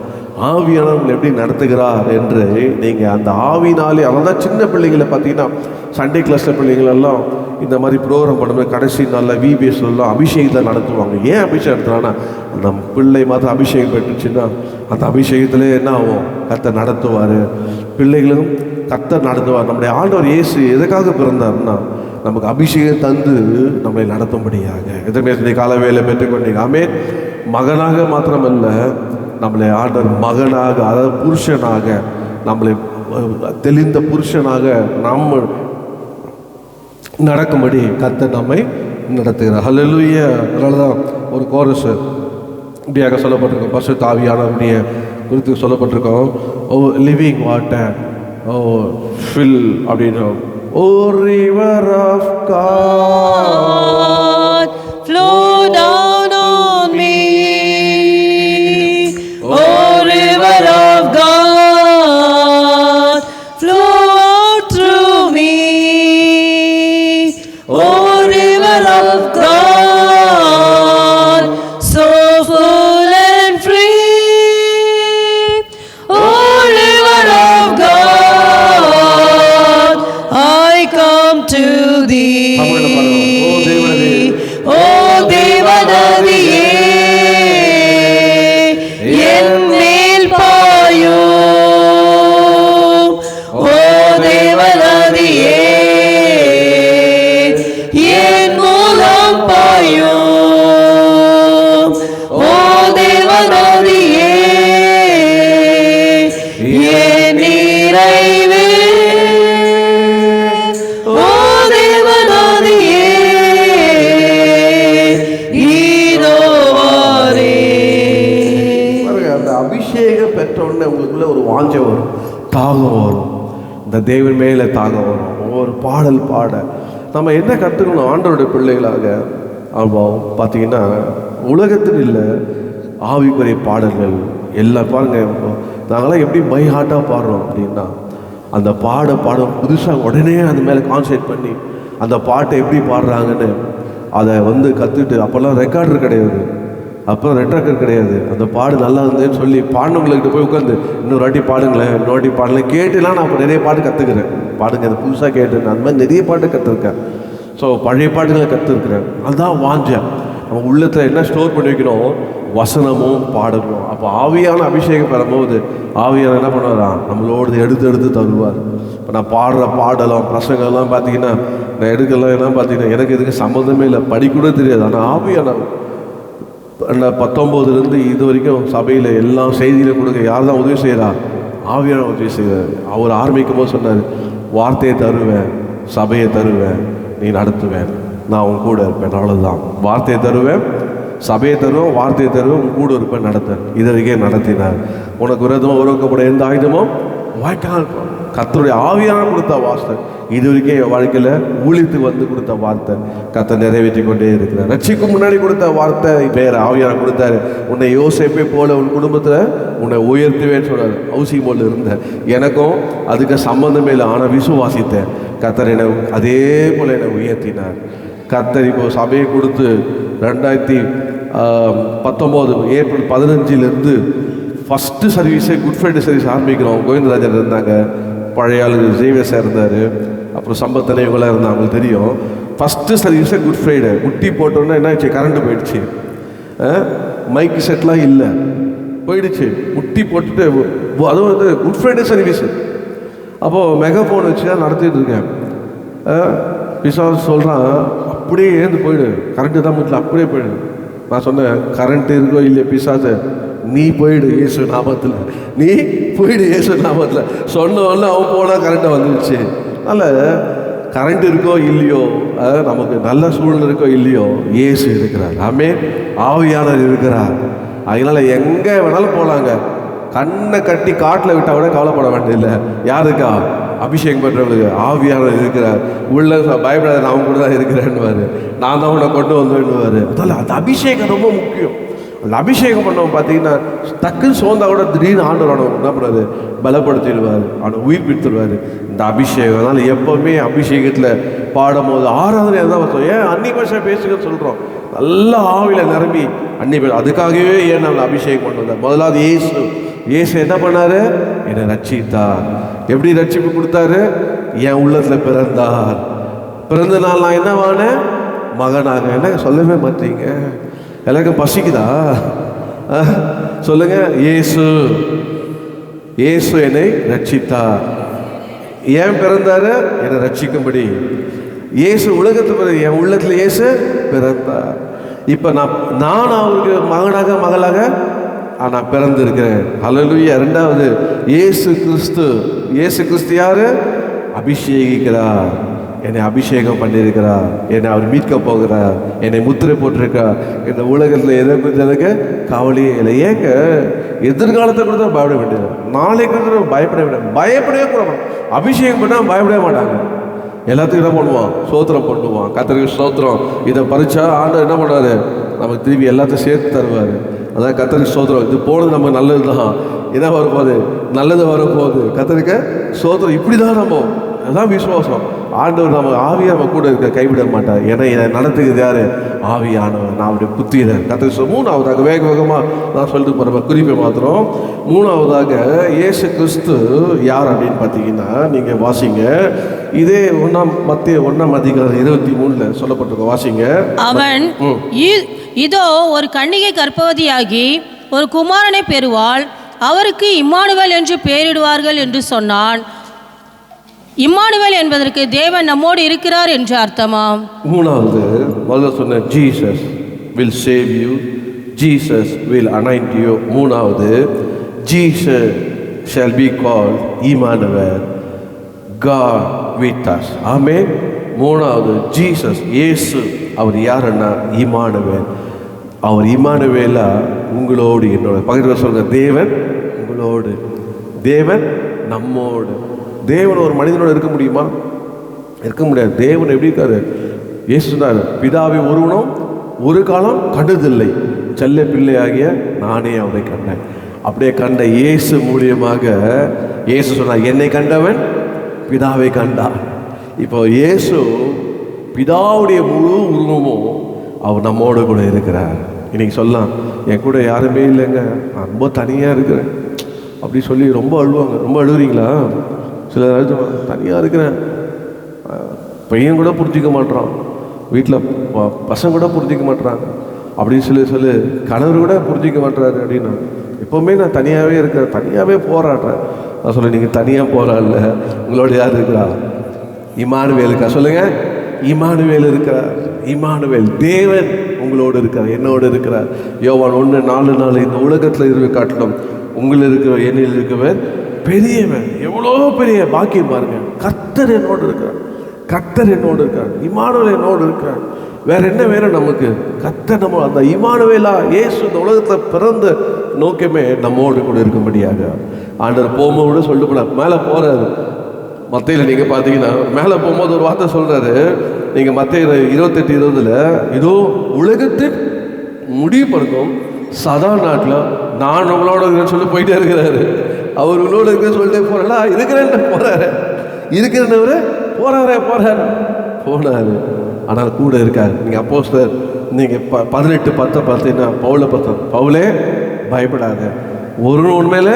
ஆவியானவர் உங்களை எப்படி நடத்துகிறார் என்று நீங்கள் அந்த ஆவினாலே, அதான் சின்ன பிள்ளைங்களை பார்த்தீங்கன்னா சண்டே கிளாஸில் பிள்ளைங்களெல்லாம் இந்த மாதிரி ப்ரோக்ராம் பண்ணும்போது கடைசி நாளில் விபிஎஸ்லாம் அபிஷேகத்தை நடத்துவாங்க. ஏன் அபிஷேகம் நடத்துறாங்கன்னா அந்த பிள்ளை மாத்திரம் அபிஷேகம் பெற்றுச்சுன்னா அந்த அபிஷேகத்திலே என்ன ஆகும், கர்த்தர் நடத்துவார். பிள்ளைகளும் கர்த்தர் நடத்துவார். நம்முடைய ஆண்டவர் இயேசு எதுக்காக பிறந்தார்னா நமக்கு அபிஷேகம் தந்து நம்மளை நடத்தும்படியாக. எதிர்மே காலவேளை பெற்றுக்கொண்டீங்க. ஆமென். மகனாக மாத்திரமல்ல, நம்மளை ஆண்டவர் மகனாக, அதாவது புருஷனாக, நம்மளை தெளிந்த புருஷனாக நம்ம நடக்கும்படி கர்த்தர் நம்மை நடத்துகிறார். ஹல்லேலூயா. அதனால தான் ஒரு கோரஸ் இப்படியாக சொல்லப்பட்டிருக்கோம். பரிசுத்த ஆவியானவருடைய குறித்து சொல்லப்பட்டிருக்கோம். Oh living water, oh fill அப்படின்னு, oh river of God flow down on me, oh river of God, flow out through me, oh river of God, so full and free, oh river of God, I come to thee. உங்களுக்குள்ள ஒரு வாஞ்சை வரும், தாகம் வரும், இந்த தேவன் மேலே தாகம் வரும். ஒவ்வொரு பாடல் பாட நம்ம என்ன கற்றுக்கணும் ஆண்டவருடைய பிள்ளைகளாக அனுபவம் பார்த்தீங்கன்னா, உலகத்தில் இல்லை ஆவிக்குரிய பாடல்கள் எல்லாம் பாருங்க. நாங்களாம் எப்படி பை ஹார்ட்டாக பாடுறோம் அப்படின்னா, அந்த பாடம் புதுசாக உடனே அது மேலே கான்சன்ட்ரேட் பண்ணி அந்த பாட்டை எப்படி பாடுறாங்கன்னு அதை கற்றுட்டு, அப்போல்லாம் ரெக்கார்டர் கிடையாது, அப்புறம் ரெட்ராக்கர் கிடையாது. அந்த பாடு நல்லா இருந்ததுன்னு சொல்லி பாடினவங்கள்கிட்ட போய் உட்காந்து இன்னொரு வாட்டி பாடுங்களேன், இன்னொரு வாட்டி பாடலாம் கேட்டுலாம் நான் இப்போ நிறைய பாட்டு கற்றுக்கிறேன். பாடுங்க அது புதுசாக கேட்டு அந்த மாதிரி நிறைய பாட்டு கற்றுருக்கேன். ஸோ பழைய பாட்டுகளை கற்றுருக்குறேன். அதுதான் வாஞ்சேன். நம்ம உள்ளத்தில் என்ன ஸ்டோர் பண்ணி வைக்கணும், வசனமும் பாடணும். அப்போ ஆவியான அபிஷேகம் பெறும்போது ஆவியான என்ன பண்ணுவாராம், நம்மளோடு எடுத்து தருவார். இப்போ நான் பாடுற பாடலாம் பிரசங்கெல்லாம் பார்த்தீங்கன்னா, நான் எடுக்கலாம் என்ன பார்த்தீங்கன்னா எனக்கு எதுக்கு சம்மந்தமே இல்லை, படிக்கூட தெரியாது. ஆனால் ஆவியான 19 இது வரைக்கும் சபையில் எல்லா செய்தியிலும் கொடுக்க யார் தான் உதவி செய்கிறா, ஆவியான உதவி செய்கிறார். அவர் ஆரம்பிக்கும் போது சொன்னார், வார்த்தையை தருவேன், சபையை தருவேன், நீ நடத்துவேன், நான் உன் கூட இருப்பேன். அவ்வளோதான். வார்த்தையை தருவேன், சபையை தருவேன், வார்த்தையை தருவேன், உன் கூட இருப்பேன், நடத்தேன். இது வரைக்கும் நடத்தினார். உனக்கு விரோதமாக உருவாக்கப்பட எந்த ஆயுதமும் வாய்க்கால். கர்த்தருடைய ஆவியான கொடுத்த வார்த்தை இது வரைக்கும் என் வாழ்க்கையில் ஊழியத்துக்கு கொடுத்த வார்த்தை கர்த்தர் நிறைவேற்றி கொண்டே இருக்கிறார். ரட்சிக்கும் முன்னாடி கொடுத்த வார்த்தை வேறு ஆவியான கொடுத்தாரு. உன்னை யோசேப்பை போல உன் குடும்பத்தில் உன்னை உயர்த்துவேன்னு சொன்னார். ஹவுசிங் போர்டில் இருந்தேன், எனக்கும் அதுக்கு சம்பந்தமே இல்லை, ஆனால் விசுவாசித்தேன். கர்த்தர் என்னை அதே போல் என்னை உயர்த்தினார். கர்த்தர் இப்போ சபையை கொடுத்து 2019 ஏப்ரல் 15 ஃபஸ்ட்டு சர்வீஸே குட் ஃப்ரைடே சர்வீஸ் ஆரம்பிக்கிறோம். கோவிந்தராஜன் இருந்தாங்க, பழைய ஆளு ஜேவிஎஸ் இருந்தார், அப்புறம் சம்பத்தனை இவங்களாம் இருந்தாங்க, அவங்களுக்கு தெரியும். ஃபஸ்ட்டு சர்வீஸே குட் ஃப்ரைடே. குட்டி போட்டோன்னா என்ன ஆச்சு, கரண்ட்டு போயிடுச்சு, மைக்கு செட்லாம் இல்லை. போயிடுச்சு, முட்டி போட்டுட்டு. அதுவும் வந்து குட் ஃப்ரைடே சர்வீஸு. அப்போது மெகாஃபோன் வச்சு தான் நடத்திட்டு இருக்கேன். பிசாசு சொல்கிறான், அப்படியே ஏந்து போயிடு, கரண்ட்டு தான் வீட்டில், அப்படியே போயிடு. நான் சொன்னேன், கரண்ட் இருக்கோ இல்லையா பிசாசு, நீ போயிடு இயேசு நாமத்தில், நீ போயிடு இயேசு நாமத்தில் சொன்னோன்னு அவன் போனால் கரண்ட்டை வந்துடுச்சு. அதனால் கரண்ட் இருக்கோ இல்லையோ, நமக்கு நல்ல சூழ்நிலை இருக்கோ இல்லையோ, இயேசு இருக்கிறார். ஆமென். ஆவியானவர் இருக்கிறார். அதனால் எங்கே வேணாலும் போகலாங்க. கண்ணை கட்டி காட்டில் விட்டால் கூட கவலைப்பட வேண்டியதில்லை. யாருக்கா? அபிஷேகம் பண்ணுறவங்களுக்கு ஆவியானவர் இருக்கிறார். உள்ள பயப்படாத, நான் கூட தான் இருக்கிறேன்னுவார். நான் தான் உன்னை கொண்டு வந்துடுவார். அதனால் அந்த அபிஷேகம் ரொம்ப முக்கியம். அந்த அபிஷேகம் பண்ணவன் பார்த்தீங்கன்னா டக்குன்னு சோர்ந்தா கூட திடீர்னு ஆண்டவர் என்ன பண்ணாரு? பலப்படுத்திடுவார், அவனை உயிர்ப்பித்துடுவார். இந்த அபிஷேகம். அதனால் எப்போவுமே அபிஷேகத்தில் பாடும் போது ஆராதனை தான் வச்சோம். ஏன் அன்னி பாஷை பேசுங்கன்னு சொல்கிறோம்? நல்ல ஆவியில் நிரம்பி அன்னி பாஷை. அதுக்காகவே ஏன் நம்மளை அபிஷேகம் பண்ணுறது? முதலாவது இயேசு என்ன பண்ணார்? என்னை ரட்சித்தார். எப்படி ரட்சிப்பு கொடுத்தாரு? என் உள்ளத்தில் பிறந்தார். பிறந்த நாள் நான் என்னவான மகனாக. என்ன சொல்லவே மாட்டீங்க? எல்லாருக்கும் பசிக்குதா? சொல்லுங்க. இயேசு என்னை ரட்சித்தார். ஏன் பிறந்தாரு? என்னை ரட்சிக்கும்படி. இயேசு உலகத்துக்கு என் உள்ளத்தில் இயேசு பிறந்தார். இப்போ நான் அவருக்கு மகனாக மகளாக நான் பிறந்திருக்கிறேன். ஹல்லேலூயா. ரெண்டாவது இயேசு கிறிஸ்து யாரு? அபிஷேகிக்கிறார். என்னை அபிஷேகம் பண்ணியிருக்கிறார். என்னை அவர் மீட்க போகிறார். என்னை முத்திரை போட்டிருக்கார். இந்த உலகத்தில் எதை குறித்து எனக்கு கவலையே இல்லை. ஏங்க எதிர்காலத்தை கூட தான் பயப்பட வேண்டியது. நாளைக்கு பயப்படவே கூட அபிஷேகம் பண்ணால் பயப்படவே மாட்டாங்க. எல்லாத்துக்கும் என்ன பண்ணுவான்? ஸ்தோத்திரம் பண்ணுவான். கர்த்தருக்கு ஸ்தோத்திரம். இதை பறிச்சா ஆண்டவர் என்ன பண்ணாரு? நமக்கு திரும்பி எல்லாத்தையும் சேர்த்து தருவார். அதான் கர்த்தருக்கு ஸ்தோத்திரம். இது போனது நமக்கு நல்லது தான். என்ன வரப்போகுது? நல்லது வரப்போகுது. கர்த்தருக்கு ஸ்தோத்திரம். இப்படி தான் நம்ம, அதான் விசுவாசம். ஆண்டவர் நம்ம ஆவியாக நம்ம கூட இருக்க கைவிட மாட்டார். ஏன்னா இதை நடத்துகிறது யார்? ஆவியானவர். நான் அவருடைய புத்திரன். கர்த்தருக்கு மூணாவதாக வேகமாக நான் சொல்லிட்டு போகிறேன், குறிப்பை மாத்திரம். மூணாவதாக இயேசு கிறிஸ்து யார் அப்படின்னு பார்த்தீங்கன்னா, நீங்கள் வாசிங்க. இதே மத்திய 1:23 சொல்லப்பட்டிருக்க வாசிங்க. அவன் இதோ ஒரு கன்னிகை கர்ப்பவதியாகி ஒரு குமாரனை பெறுவாள், அவருக்கு இம்மானுவேல் என்று பெயரிடுவார்கள் என்று சொன்னான். இம்மானுவேல் என்பதற்கு தேவன் நம்மோடு இருக்கிறார் என்று அர்த்தமாம். மூணாவது முதல்ல சொன்ன Jesus will save you, Jesus will anoint you. மூணாவது Jesus shall be called Emmanuel, God with us. ஆமென். மூணாவது ஜீசஸ், இயேசு. அவர் யாருன்னா இம்மானுவேல். அவர் இம்மானுவேலா உங்களோடு என்னோட. பக்கத்தில் சொல்ற தேவன் உங்களோடு, தேவன் நம்மோடு. தேவன் ஒரு மனிதனோடு இருக்க முடியுமா? இருக்க முடியாது. தேவன் எப்படி இருக்காரு? இயேசு சொன்னார், பிதாவை ஒருவனும் ஒரு காலம் கண்டதில்லை, செல்ல பிள்ளையாகிய நானே அவரை கண்டேன். அப்படியே கண்ட இயேசு மூலியமாக இயேசு சொன்னார், என்னை கண்டவன் பிதாவை கண்டார். இப்போ இயேசு பிதாவுடைய முழு உருவமும் அவர் நம்மோடு கூட இருக்கிறார். இன்னைக்கு சொல்லலாம், என் கூட யாருமே இல்லைங்க, நான் ரொம்ப தனியாக இருக்கிறேன் அப்படி சொல்லி ரொம்ப அழுவாங்க. ரொம்ப அழுகுறீங்களா? சில தனியாக இருக்கிறேன், பையன் கூட புரிஞ்சிக்க மாட்டான், வீட்டில் பசங்க கூட புரிஞ்சிக்க மாட்டுறாங்க அப்படின்னு சொல்லி கணவர் கூட புரிஞ்சிக்க மாட்டுறாரு அப்படின்னா. எப்போவுமே நான் தனியாகவே இருக்கிறேன், தனியாகவே போராடுறேன். நான் சொல்ல, நீங்கள் தனியாக போராடல, உங்களோட யார் இருக்கிறா? இம்மானுவேல் இருக்கா? சொல்லுங்கள், இம்மானுவேல் இருக்கிறார். இம்மானுவேல் தேவன் உங்களோடு இருக்கிறார், என்னோடு இருக்கிறார். யோவான் 1:4 இந்த உலகத்தில் இருக்க காட்டிலும் உங்களில் இருக்கிற என்னில் இருக்கவர் பெரியவன். எவ்வளோ பெரிய பாக்கியம் பாருங்க. கர்த்தர் என்னோடு இருக்கிறார், கர்த்தர் என்னோடு இருக்கார், இம்மானுவேல் என்னோடு இருக்கார். வேற என்ன வேணும் நமக்கு? கர்த்தர் நம்ம, அந்த இம்மானுவேலா இயேசு இந்த உலகத்தில் பிறந்த நோக்கமே நம்மோடு கூட இருக்கும்படியாக. ஆண்டவர் போகும்போது கூட சொல்லிட்டு போனார், மேலே போகிறாரு. மத்தையில் நீங்கள் பார்த்தீங்கன்னா மேலே போகும்போது ஒரு வார்த்தை சொல்கிறாரு. நீங்கள் மத்தையில் 28:20 இதோ உலகத்தின் முடிவு பிறக்கும் சதா நாட்டில் நான் உங்களோட இருக்கிறேன்னு சொல்லி போயிட்டே இருக்கிறாரு. அவர் உங்களோட இருக்கிறேன்னு சொல்லிட்டே போகிறா, இருக்கிறேன்னு போகிறாரு, இருக்கிறவரு போனார். ஆனால் கூட இருக்கார். நீங்கள் அப்போஸ்தலர் நீங்கள் 18:10 பார்த்தீங்கன்னா பவுலே பயப்படாத, ஒரு உண்மையில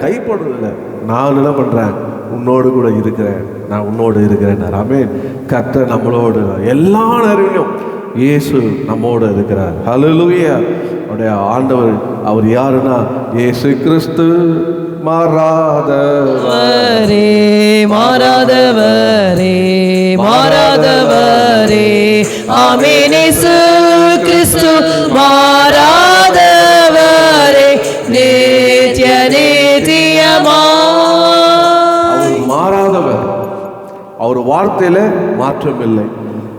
கை போடுறதில்லை, நான் என்ன பண்ணுறேன், உன்னோடு கூட இருக்கிறேன், நான் உன்னோடு இருக்கிறேன். ஆமென். கர்த்தர் நம்மளோடு எல்லா நேரங்களிலும் இயேசு நம்மோடு இருக்கிறார். ஹல்லேலூயா. அவருடைய ஆண்டவர் அவர் யாருன்னா இயேசு கிறிஸ்து மாறாதவரே, மாறாதவரே, மாறாதவரே, ஆமென். இயேசு கிறிஸ்து மாறாதவரே, நித்ய நித்தியமா. அவர் மாறாதவர். அவர் வார்த்தையில மாற்றம் இல்லை,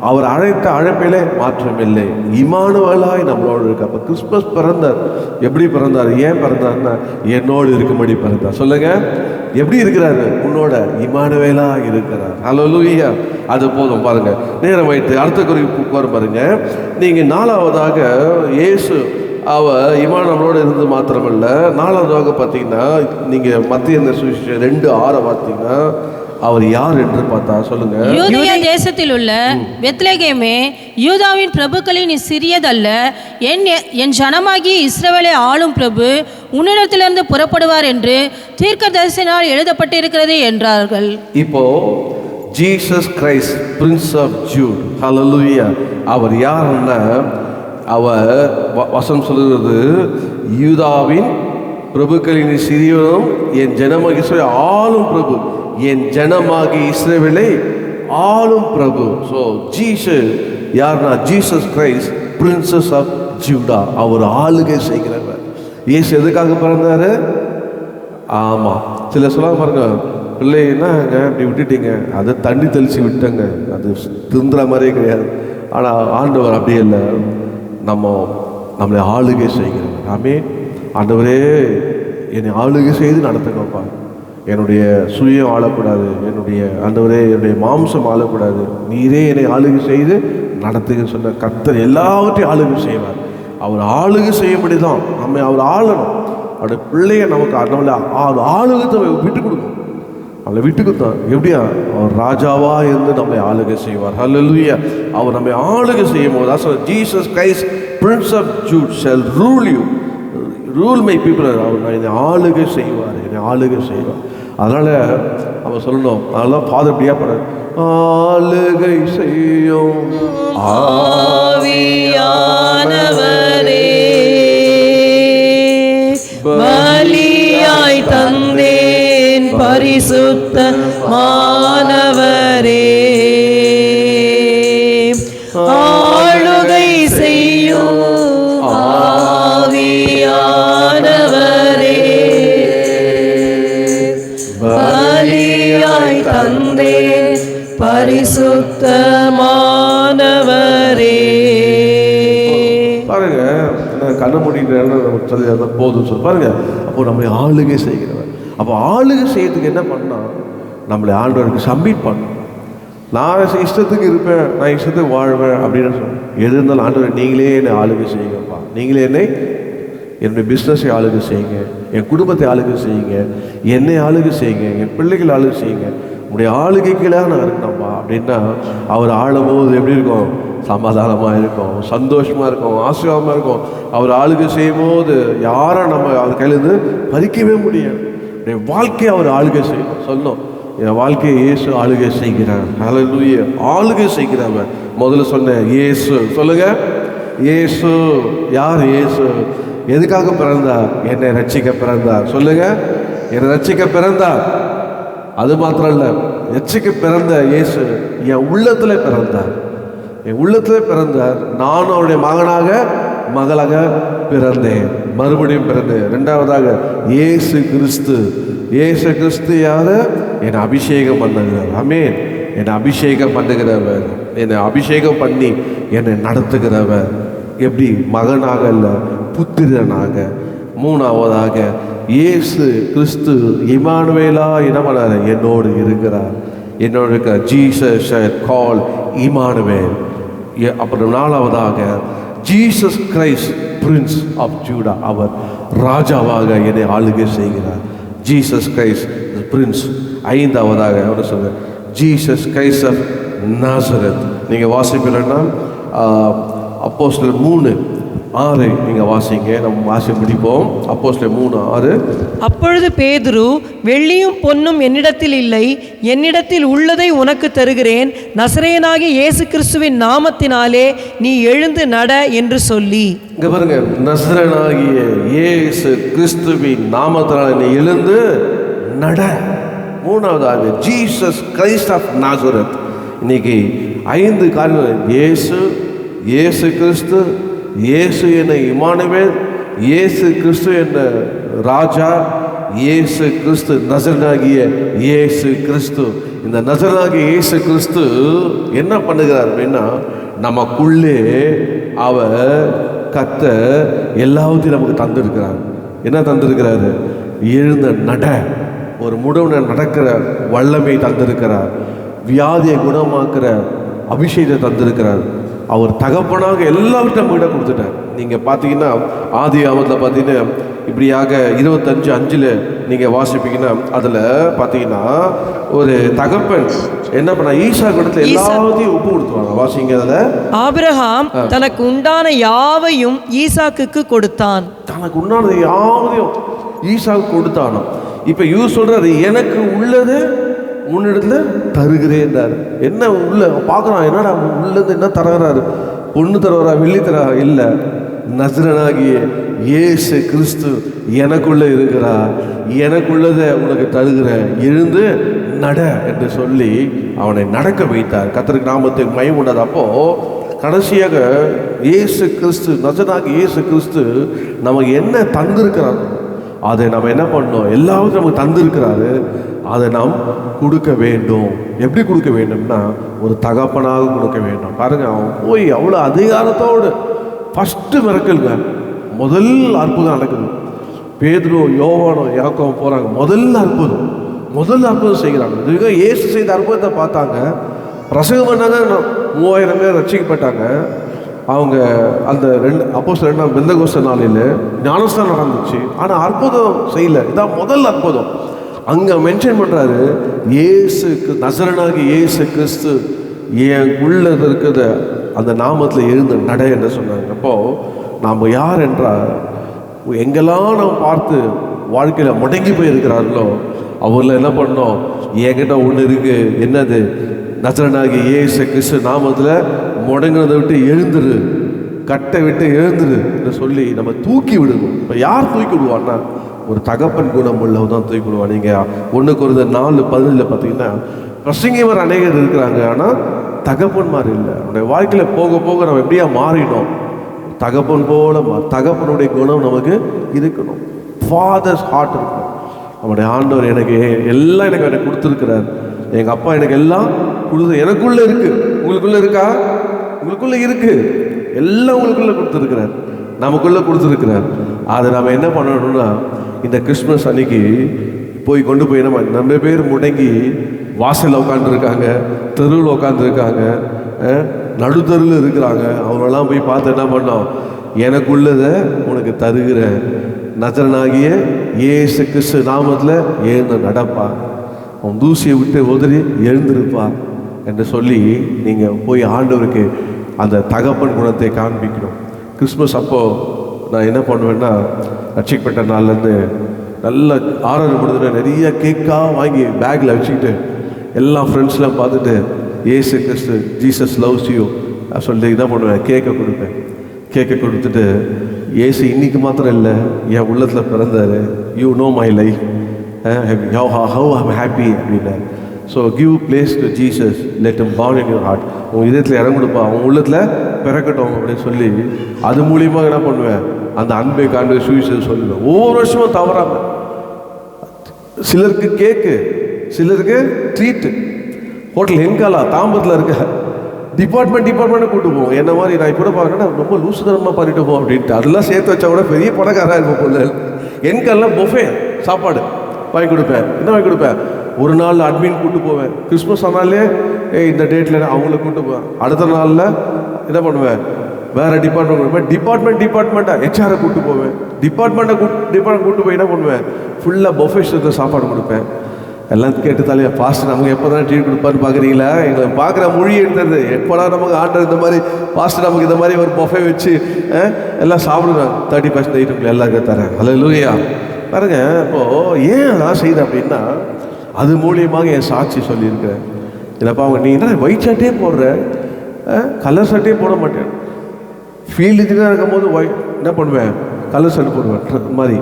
அவர் அழைத்த அழைப்பிலே மாற்றம் இல்லை. இம்மானுவேலாய் நம்மளோடு இருக்கு. அப்போ கிறிஸ்மஸ் பிறந்தார். எப்படி பிறந்தார்? ஏன் பிறந்தார்னா என்னோடு இருக்கும்படி பிறந்தார். சொல்லுங்க, எப்படி இருக்கிறாரு? உன்னோட இம்மானுவேலா இருக்கிறார். ஹல்லேலூயா. அது போதும். பாருங்க, நேரம் வைத்து அடுத்த குறிப்பு பாருங்க. நீங்க நாலாவதாக இயேசு நம்மளோட இருந்து மாத்திரமல்ல, நாலாவதாக பார்த்தீங்கன்னா நீங்க மத்திய சுவிசேஷம் 2:6 பார்த்தீங்கன்னா அவர் யார் என்று பார்த்தா சொல்லுங்க. யூதேயா தேசத்தில் உள்ள பெத்லகேமே, யூதாவின் பிரபுக்களின் சிறியதல்ல, என் ஜனமாகி இஸ்ரவேலை ஆளும் பிரபு உன்னிடத்திலிருந்து புறப்படுவார் என்று தீர்க்கதரிசியினால் எழுதப்பட்டிருக்கிறது என்றார்கள். இப்போ Jesus Christ prince of Judah, ஹல்லேலூயா. அவர் யாருன்னா, அவர் வசனம் சொல்லுகிறது, யூதாவின் பிரபுக்களின் சிறியவனும் என் ஜனமாகி இஸ்ரவேலை ஆளும் பிரபு, என் ஜனமாகி இஸ்ரவேலை ஆளும் பிரபு. ஸோ ஜீசஸ் யார்னா, Jesus Christ princes of Judah. அவர் ஆளுகை செய்கிறவர். இயேசு எதுக்காக பிறந்தாரு? ஆமாம், சில சொல்ல பாருங்க, பிள்ளைன்னா இப்படி விட்டுட்டீங்க, அதை தண்ணி தெளித்து விட்டங்க, அது திருந்துற மாதிரியே கிடையாது. ஆனால் ஆண்டவர் அப்படியே இல்லை, நம்மளை ஆளுகை செய்கிறவர். ஆமென். ஆண்டவரே என்னை ஆளுகை செய்து நடத்துங்கப்பா. என்னுடைய சுயம் ஆளக்கூடாது, ஆண்டவரே என்னுடைய மாம்சம் ஆளக்கூடாது, நீரே என்னை ஆளுகை செய்து நடத்துங்கன்னு சொன்ன கர்த்தர் எல்லாவற்றையும் ஆளுகை செய்வார். அவர் ஆளுகை செய்யும்படி தான் அவர் ஆளணும். அவருடைய பிள்ளைய நமக்கு நம்மளை ஆளுகத்தை விட்டு கொடுக்கணும். அவளை விட்டு கொடுத்தான். எப்படியா? அவர் ராஜாவா இருந்து நம்மளை ஆளுகை செய்வார். ஹல்லேலூயா. அவர் நம்மை ஆளுகை செய்யும் போது Jesus Christ prince of Judah shall rule you, rule my people. அவர் என்னை ஆளுகை செய்வார், என்னை ஆளுகை செய்வார். அதனால் அவன் சொல்லணும். அதனால ஃபாதர் அப்படியா பண்ண, ஆளுகை செய்யும் ஆவியானவரே, பலியாய் தந்தேன் பரிசுத்த மானவரே, ஆளுகை செய்யும் ஆவியானவரே, பலியாய் தந்தேன் பரிசுத்தமானவரே. பாருங்க, கண்ண முடிக்கிற நமக்கு சொல்லி போதும் சொல்லி பாருங்க. அப்போ நம்மளை ஆளுகை செய்கிறவர். அப்போ ஆளுகை செய்யறதுக்கு என்ன பண்ணால், நம்மளை ஆண்டவருக்கு சப்மிட் பண்ணணும். நான் இஷ்டத்துக்கு இருப்பேன், நான் இஷ்டத்துக்கு வாழ்வேன் அப்படின்னு சொன்னேன். எது இருந்தாலும் ஆண்டவர் நீங்களே என்னை ஆளுகை செய்யுங்கப்பா, நீங்களே என்னுடைய பிஸ்னஸை ஆளுகை செய்யுங்க, என் குடும்பத்தை ஆளுகை செய்யுங்க, என்னை ஆளுகை செய்யுங்க, என் பிள்ளைகளை ஆளுகை செய்யுங்க, உங்களுடைய ஆளுகைக்கெல்லாம் நான் இருக்கணும்ப்பா அப்படின்னா அவர் ஆளும்போது எப்படி இருக்கும்? சமாதானமாக இருக்கும், சந்தோஷமாக இருக்கும், ஆசீர்வாதமாக இருக்கும். அவர் ஆளுகை செய்யும் போது யாரை நம்ம அவர் கையிலேருந்து பறிக்கவே முடியாது. என் வாழ்க்கையை அவர் ஆளுகை செய்யணும். சொல்லணும், என் வாழ்க்கையை இயேசு ஆளுகை செய்கிறார். ஹல்லேலூயா. ஆளுகை செய்கிறவன். முதல்ல சொன்னேன் இயேசு. சொல்லுங்க, இயேசு. யார் இயேசு? எதுக்காக பிறந்தார்? என்னை ரட்சிக்க பிறந்தார். சொல்லுங்க, என்னை ரட்சிக்க பிறந்தார். அது மாத்திரம் இல்லை, ரட்சிக்க பிறந்த இயேசு என் உள்ளத்தில் பிறந்தார். என் உள்ளத்தில் பிறந்தார். நானும் அவருடைய மகளாக பிறந்தேன், மறுபடியும் பிறந்தேன். ரெண்டாவதாக இயேசு கிறிஸ்து யாரு? என்னை அபிஷேகம் பண்ணுகிறவர். ஆமென். என்னை அபிஷேகம் பண்ணுகிறவர், என்னை அபிஷேகம் பண்ணி என்னை நடத்துகிறவர். எப்படி? மகனாக இல்லை, புத்திரனாக. மூணாவதாக இயேசு கிறிஸ்து இம்மானுவேலா இனமனார் என்னோடு இருக்கிறார், என்னோடு இருக்கிறார். Jesus call Emmanuel. அப்புறம் நாலாவதாக Jesus Christ prince of Judah, அவர் ராஜாவாக என்னை ஆளுகை செய்கிறார். Jesus Christ prince. ஐந்தாவதாக அவர் சொல்ற ஜீசஸ் கிரைஸ்ட் ஆஃப் நாசரத். நீங்கள் வாசிப்பீங்கன்னா அப்போஸ்தலர் 3 6 நீங்கள் வாசிங்க, நம்ம வாசி முடிப்போம். அப்போஸ்தலர் 3:6. அப்பொழுது பேதுரு, வெள்ளியும் பொன்னும் என்னிடத்தில் இல்லை, என்னிடத்தில் உள்ளதை உனக்கு தருகிறேன், நசரேயனாகிய இயேசு கிறிஸ்துவின் நாமத்தினாலே நீ எழுந்து நட என்று சொல்லி. இங்க பாருங்க, நசரேயனாகிய இயேசு கிறிஸ்துவின் நாமத்தினாலே நீ எழுந்து நட. மூணாவதாக ஜீசஸ் கிரைஸ்ட் ஆஃப் நாசரத். இன்னைக்கு 5 காரணம். இயேசு கிறிஸ்து, இயேசு என்ற இம்மானுவேல், இயேசு கிறிஸ்து என்ற ராஜா, இயேசு கிறிஸ்து, நசரேயனாகிய இயேசு கிறிஸ்து. இந்த நசரேயனாகிய இயேசு கிறிஸ்து என்ன பண்ணுகிறார் அப்படின்னா, நமக்குள்ளே அவர் எல்லாத்தையும் நமக்கு தந்திருக்கிறார். என்ன தந்திருக்கிறாரு? எழுந்த நட, ஒரு முடவனை நடக்கிற வல்லமை தந்திருக்கிறார். வியாதியை குணமாக்குற அபிஷேகத்தை தந்திருக்கிறார். அவர் தகப்பனாக எல்லாவற்றையும் நம்மகிட்ட கொடுத்துட்டார். நீங்கள் பார்த்தீங்கன்னா ஆதியாகமத்தில் பார்த்தீங்கன்னா இப்படியாக 25:5 நீங்கள் வாசிப்பீங்கன்னா அதில் பார்த்தீங்கன்னா ஒரு தகப்பன் என்ன பண்ண ஈசா இடத்துல எல்லாத்தையும் ஒப்பு கொடுத்துருவாங்க. வாசிங்க. அதில் ஆபிரகாம் தனக்கு உண்டான யாவையும் ஈசாக்குக்கு கொடுத்தான். தனக்கு உண்டானது யாவையும் ஈசாக்கு கொடுத்தானோ. இப்போ இவர் சொல்றாரு, எனக்கு உள்ளது முன்னிடத்துல தருகிறேன்றார். என்ன உள்ள பார்க்குறான், என்னடா உள்ளது என்ன தருகிறாரு? பொண்ணு தருவாரா, வெள்ளி தருவாரா? இல்லை, நசரேயனாகிய இயேசு கிறிஸ்து எனக்குள்ள இருக்கிறார், எனக்குள்ளதை உனக்கு தருகிறேன், எழுந்து நட என்று சொல்லி அவனை நடக்க வைத்தார். கர்த்தருக்கு நாமத்துக்கு மகிமை உண்டாது. அப்போ கடைசியாக இயேசு கிறிஸ்து, நசரேயனாகிய இயேசு கிறிஸ்து நமக்கு என்ன தந்திருக்கிறார், அதை நம்ம என்ன பண்ணோம்? எல்லாத்தையும் நமக்கு தந்திருக்கிறாரு, அதை நாம் கொடுக்க வேண்டும். எப்படி கொடுக்க வேண்டும்னா, ஒரு தகப்பனாக கொடுக்க வேண்டும். பாருங்க, அவன் போய் அவ்வளோ அதிகாரத்தோடு ஃபஸ்ட்டு மிரக்கலுங்க, முதல் அற்புதம் நடக்குது. பேதுரு, யோவானோ, யாக்கோபு போகிறாங்க, முதல் அற்புதம் செய்கிறாங்க. இதுக்கு இயேசு செய்த அற்புதத்தை பார்த்தாங்க, பிரசங்கம் பண்ணாங்க, 3000 பேர் ரட்சிக்கப்பட்டாங்க. அவங்க அந்த அப்போஸ்தலர் 2ஆம் பெந்தெகோஸ்தே நாளில் ஞானஸ்தானம் நடந்துச்சு, ஆனால் அற்புதம் செய்யலை. இதான் முதல் அற்புதம். அங்கே மென்ஷன் பண்ணுறாரு, நசரேயனாகிய இயேசு கிறிஸ்து என் உள்ள இருக்கிறத அந்த நாமத்தில் எழுந்து நட என்று சொன்னாங்க. அப்போது நாம் யார் என்றால், எங்கெல்லாம் நாம் பார்த்து வாழ்க்கையில் முடங்கி போயிருக்கிறார்களோ அவரில் என்ன பண்ணோம்? என்கிட்ட ஒன்று இருக்குது, என்னது? நசரேயனாகிய இயேசு கிறிஸ்து நாமத்தில் முடங்கினதை விட்டு எழுந்துரு, கட்டை விட்டு எழுந்துரு என்று சொல்லி நம்ம தூக்கி விடணும். இப்போ யார் தூக்கி விடுவான்னா, ஒரு தகப்பன் குணம் உள்ளவன் தான் தூக்கி விடுவான். நீங்கள் 1 கொரிந்தியர் 4:15 பார்த்தீங்கன்னா பிரசங்கியவர் அநேகர் இருக்கிறாங்க, ஆனால் தகப்பன் மாதிரி இல்லை. அவனுடைய வாழ்க்கையில் போக போக நம்ம எப்படியா மாறினோம்? தகப்பன் போல தகப்பனுடைய குணம் நமக்கு இருக்கணும். ஃபாதர்ஸ் ஹார்ட் இருக்கணும். நம்முடைய ஆண்டவர் எனக்கு எல்லாம் எனக்கு கொடுத்துருக்கிறார். எங்கள் அப்பா எனக்கு எல்லாம் கொடுத்து, எனக்குள்ளே இருக்குது. உங்களுக்குள்ளே இருக்கா? உங்களுக்குள்ளே இருக்குது. எல்லாம் உங்களுக்குள்ளே கொடுத்துருக்கிறார், நமக்குள்ளே கொடுத்துருக்கிறார். அதை நம்ம என்ன பண்ணணும்னா, இந்த கிறிஸ்மஸ் அன்னைக்கு போய் கொண்டு போய் நம்ம பேர் முடங்கி வாசலில் உட்காந்துருக்காங்க, தெருவில் உட்காந்துருக்காங்க, நடுத்தருவில் இருக்கிறாங்க. அவங்களெல்லாம் போய் பார்த்து என்ன பண்ணோம்? எனக்குள்ளதை உனக்கு தருகிற நசரேயனாகிய இயேசு கிறிஸ்து நாமத்தில் எழுந்து நடப்பா, அவன் தூசியை விட்டு உதறி எழுந்திருப்பா என்று சொல்லி நீங்கள் போய் ஆண்டவருக்கு அந்த தகப்பன் குணத்தை காண்பிக்கணும். கிறிஸ்மஸ் அப்போது நான் என்ன பண்ணுவேன்னா, ரட்சிக்கப்பட்ட நாள்லேருந்து நல்ல ஆராதனை முடிஞ்சு நிறைய கேக்காக வாங்கி பேக்கில் வச்சுக்கிட்டு எல்லா ஃப்ரெண்ட்ஸ்லாம் பார்த்துட்டு இயேசு கிறிஸ்து, ஜீசஸ் லவ்ஸ் யூ சொல்லிட்டு என்ன பண்ணுவேன்? கேக்கை கொடுத்துட்டு, இயேசு இன்னைக்கு மாத்திரம் இல்லை, என் உள்ளத்தில் பிறந்தார், you know my life, how I'm happy அப்படின்னா. So give place to Jesus, let him born in your heart. உங்கள் இதயத்தில் இடம் கொடுப்பா, அவன் உள்ளத்தில் பிறக்கட்டும் அப்படின்னு சொல்லி அது மூலியமாக என்ன பண்ணுவேன்? அந்த அன்பை காண்பை சுவிசேஷம் சொல்லுவேன். ஒவ்வொரு வருஷமும் தவறாமல். சிலருக்கு கேக்கு, சிலருக்கு ட்ரீட்டு. ஹோட்டல் எங்காலா தாம்பரத்தில் இருக்க டிபார்ட்மெண்ட்டை கூட்டு போவோம். என்ன மாதிரி நான் கூட பார்க்கறேன்னா ரொம்ப லூசுதனமாக பண்ணிட்டு போவோம் அப்படின்ட்டு. அதெல்லாம் சேர்த்து வச்சா கூட பெரிய பணக்காராக இருப்போம் பொருள். எங்கெல்லாம் பொஃபே சாப்பாடு வாங்கி கொடுப்பேன். என்ன வாங்கி கொடுப்பேன்? ஒரு நாள் அட்மின் கூப்பிட்டு போவேன். கிறிஸ்மஸ் ஆனாலே இந்த டேட்டில் அவங்கள கூப்பிட்டு போவேன். அடுத்த நாளில் என்ன பண்ணுவேன்? வேறு டிபார்ட்மெண்ட் கொடுப்பேன். டிபார்ட்மெண்ட்டாக ஹெச்ஆரை கூப்பிட்டு போவேன். டிபார்ட்மெண்ட்டை கூப்பிட்டு போய் என்ன பண்ணுவேன்? ஃபுல்லாக பொஃபே சாப்பாடு கொடுப்பேன். எல்லாம் கேட்டுத்தாலே பாஸ்டர் நமக்கு எப்போ தான் ட்ரீட் கொடுப்பான்னு பார்க்குறீங்களா? எங்களை பார்க்குற மொழி எடுத்தது எப்போடா நமக்கு ஆண்டர் இந்த மாதிரி பாஸ்டர் நமக்கு இந்த மாதிரி ஒரு பொஃபே வச்சு எல்லாம் சாப்பிடுறாங்க 30% ஐட்டம்ல எல்லாருக்கும் தரேன். ஹல்லேலூயா. பாருங்க, இப்போது ஏன் நான் செய்கிறேன் அப்படின்னா அது மூலியமாக என் சாட்சி சொல்லியிருக்கேன். இல்லைப்பா அவங்க நீ என்ன ஒயிட் ஷர்ட்டே போடுற, கலர் ஷர்ட்டே போட மாட்டேன். ஃபீல்டு இன்ஜினியராக இருக்கும்போது என்ன பண்ணுவேன், கலர் ஷர்ட் போடுவேன் மாதிரி.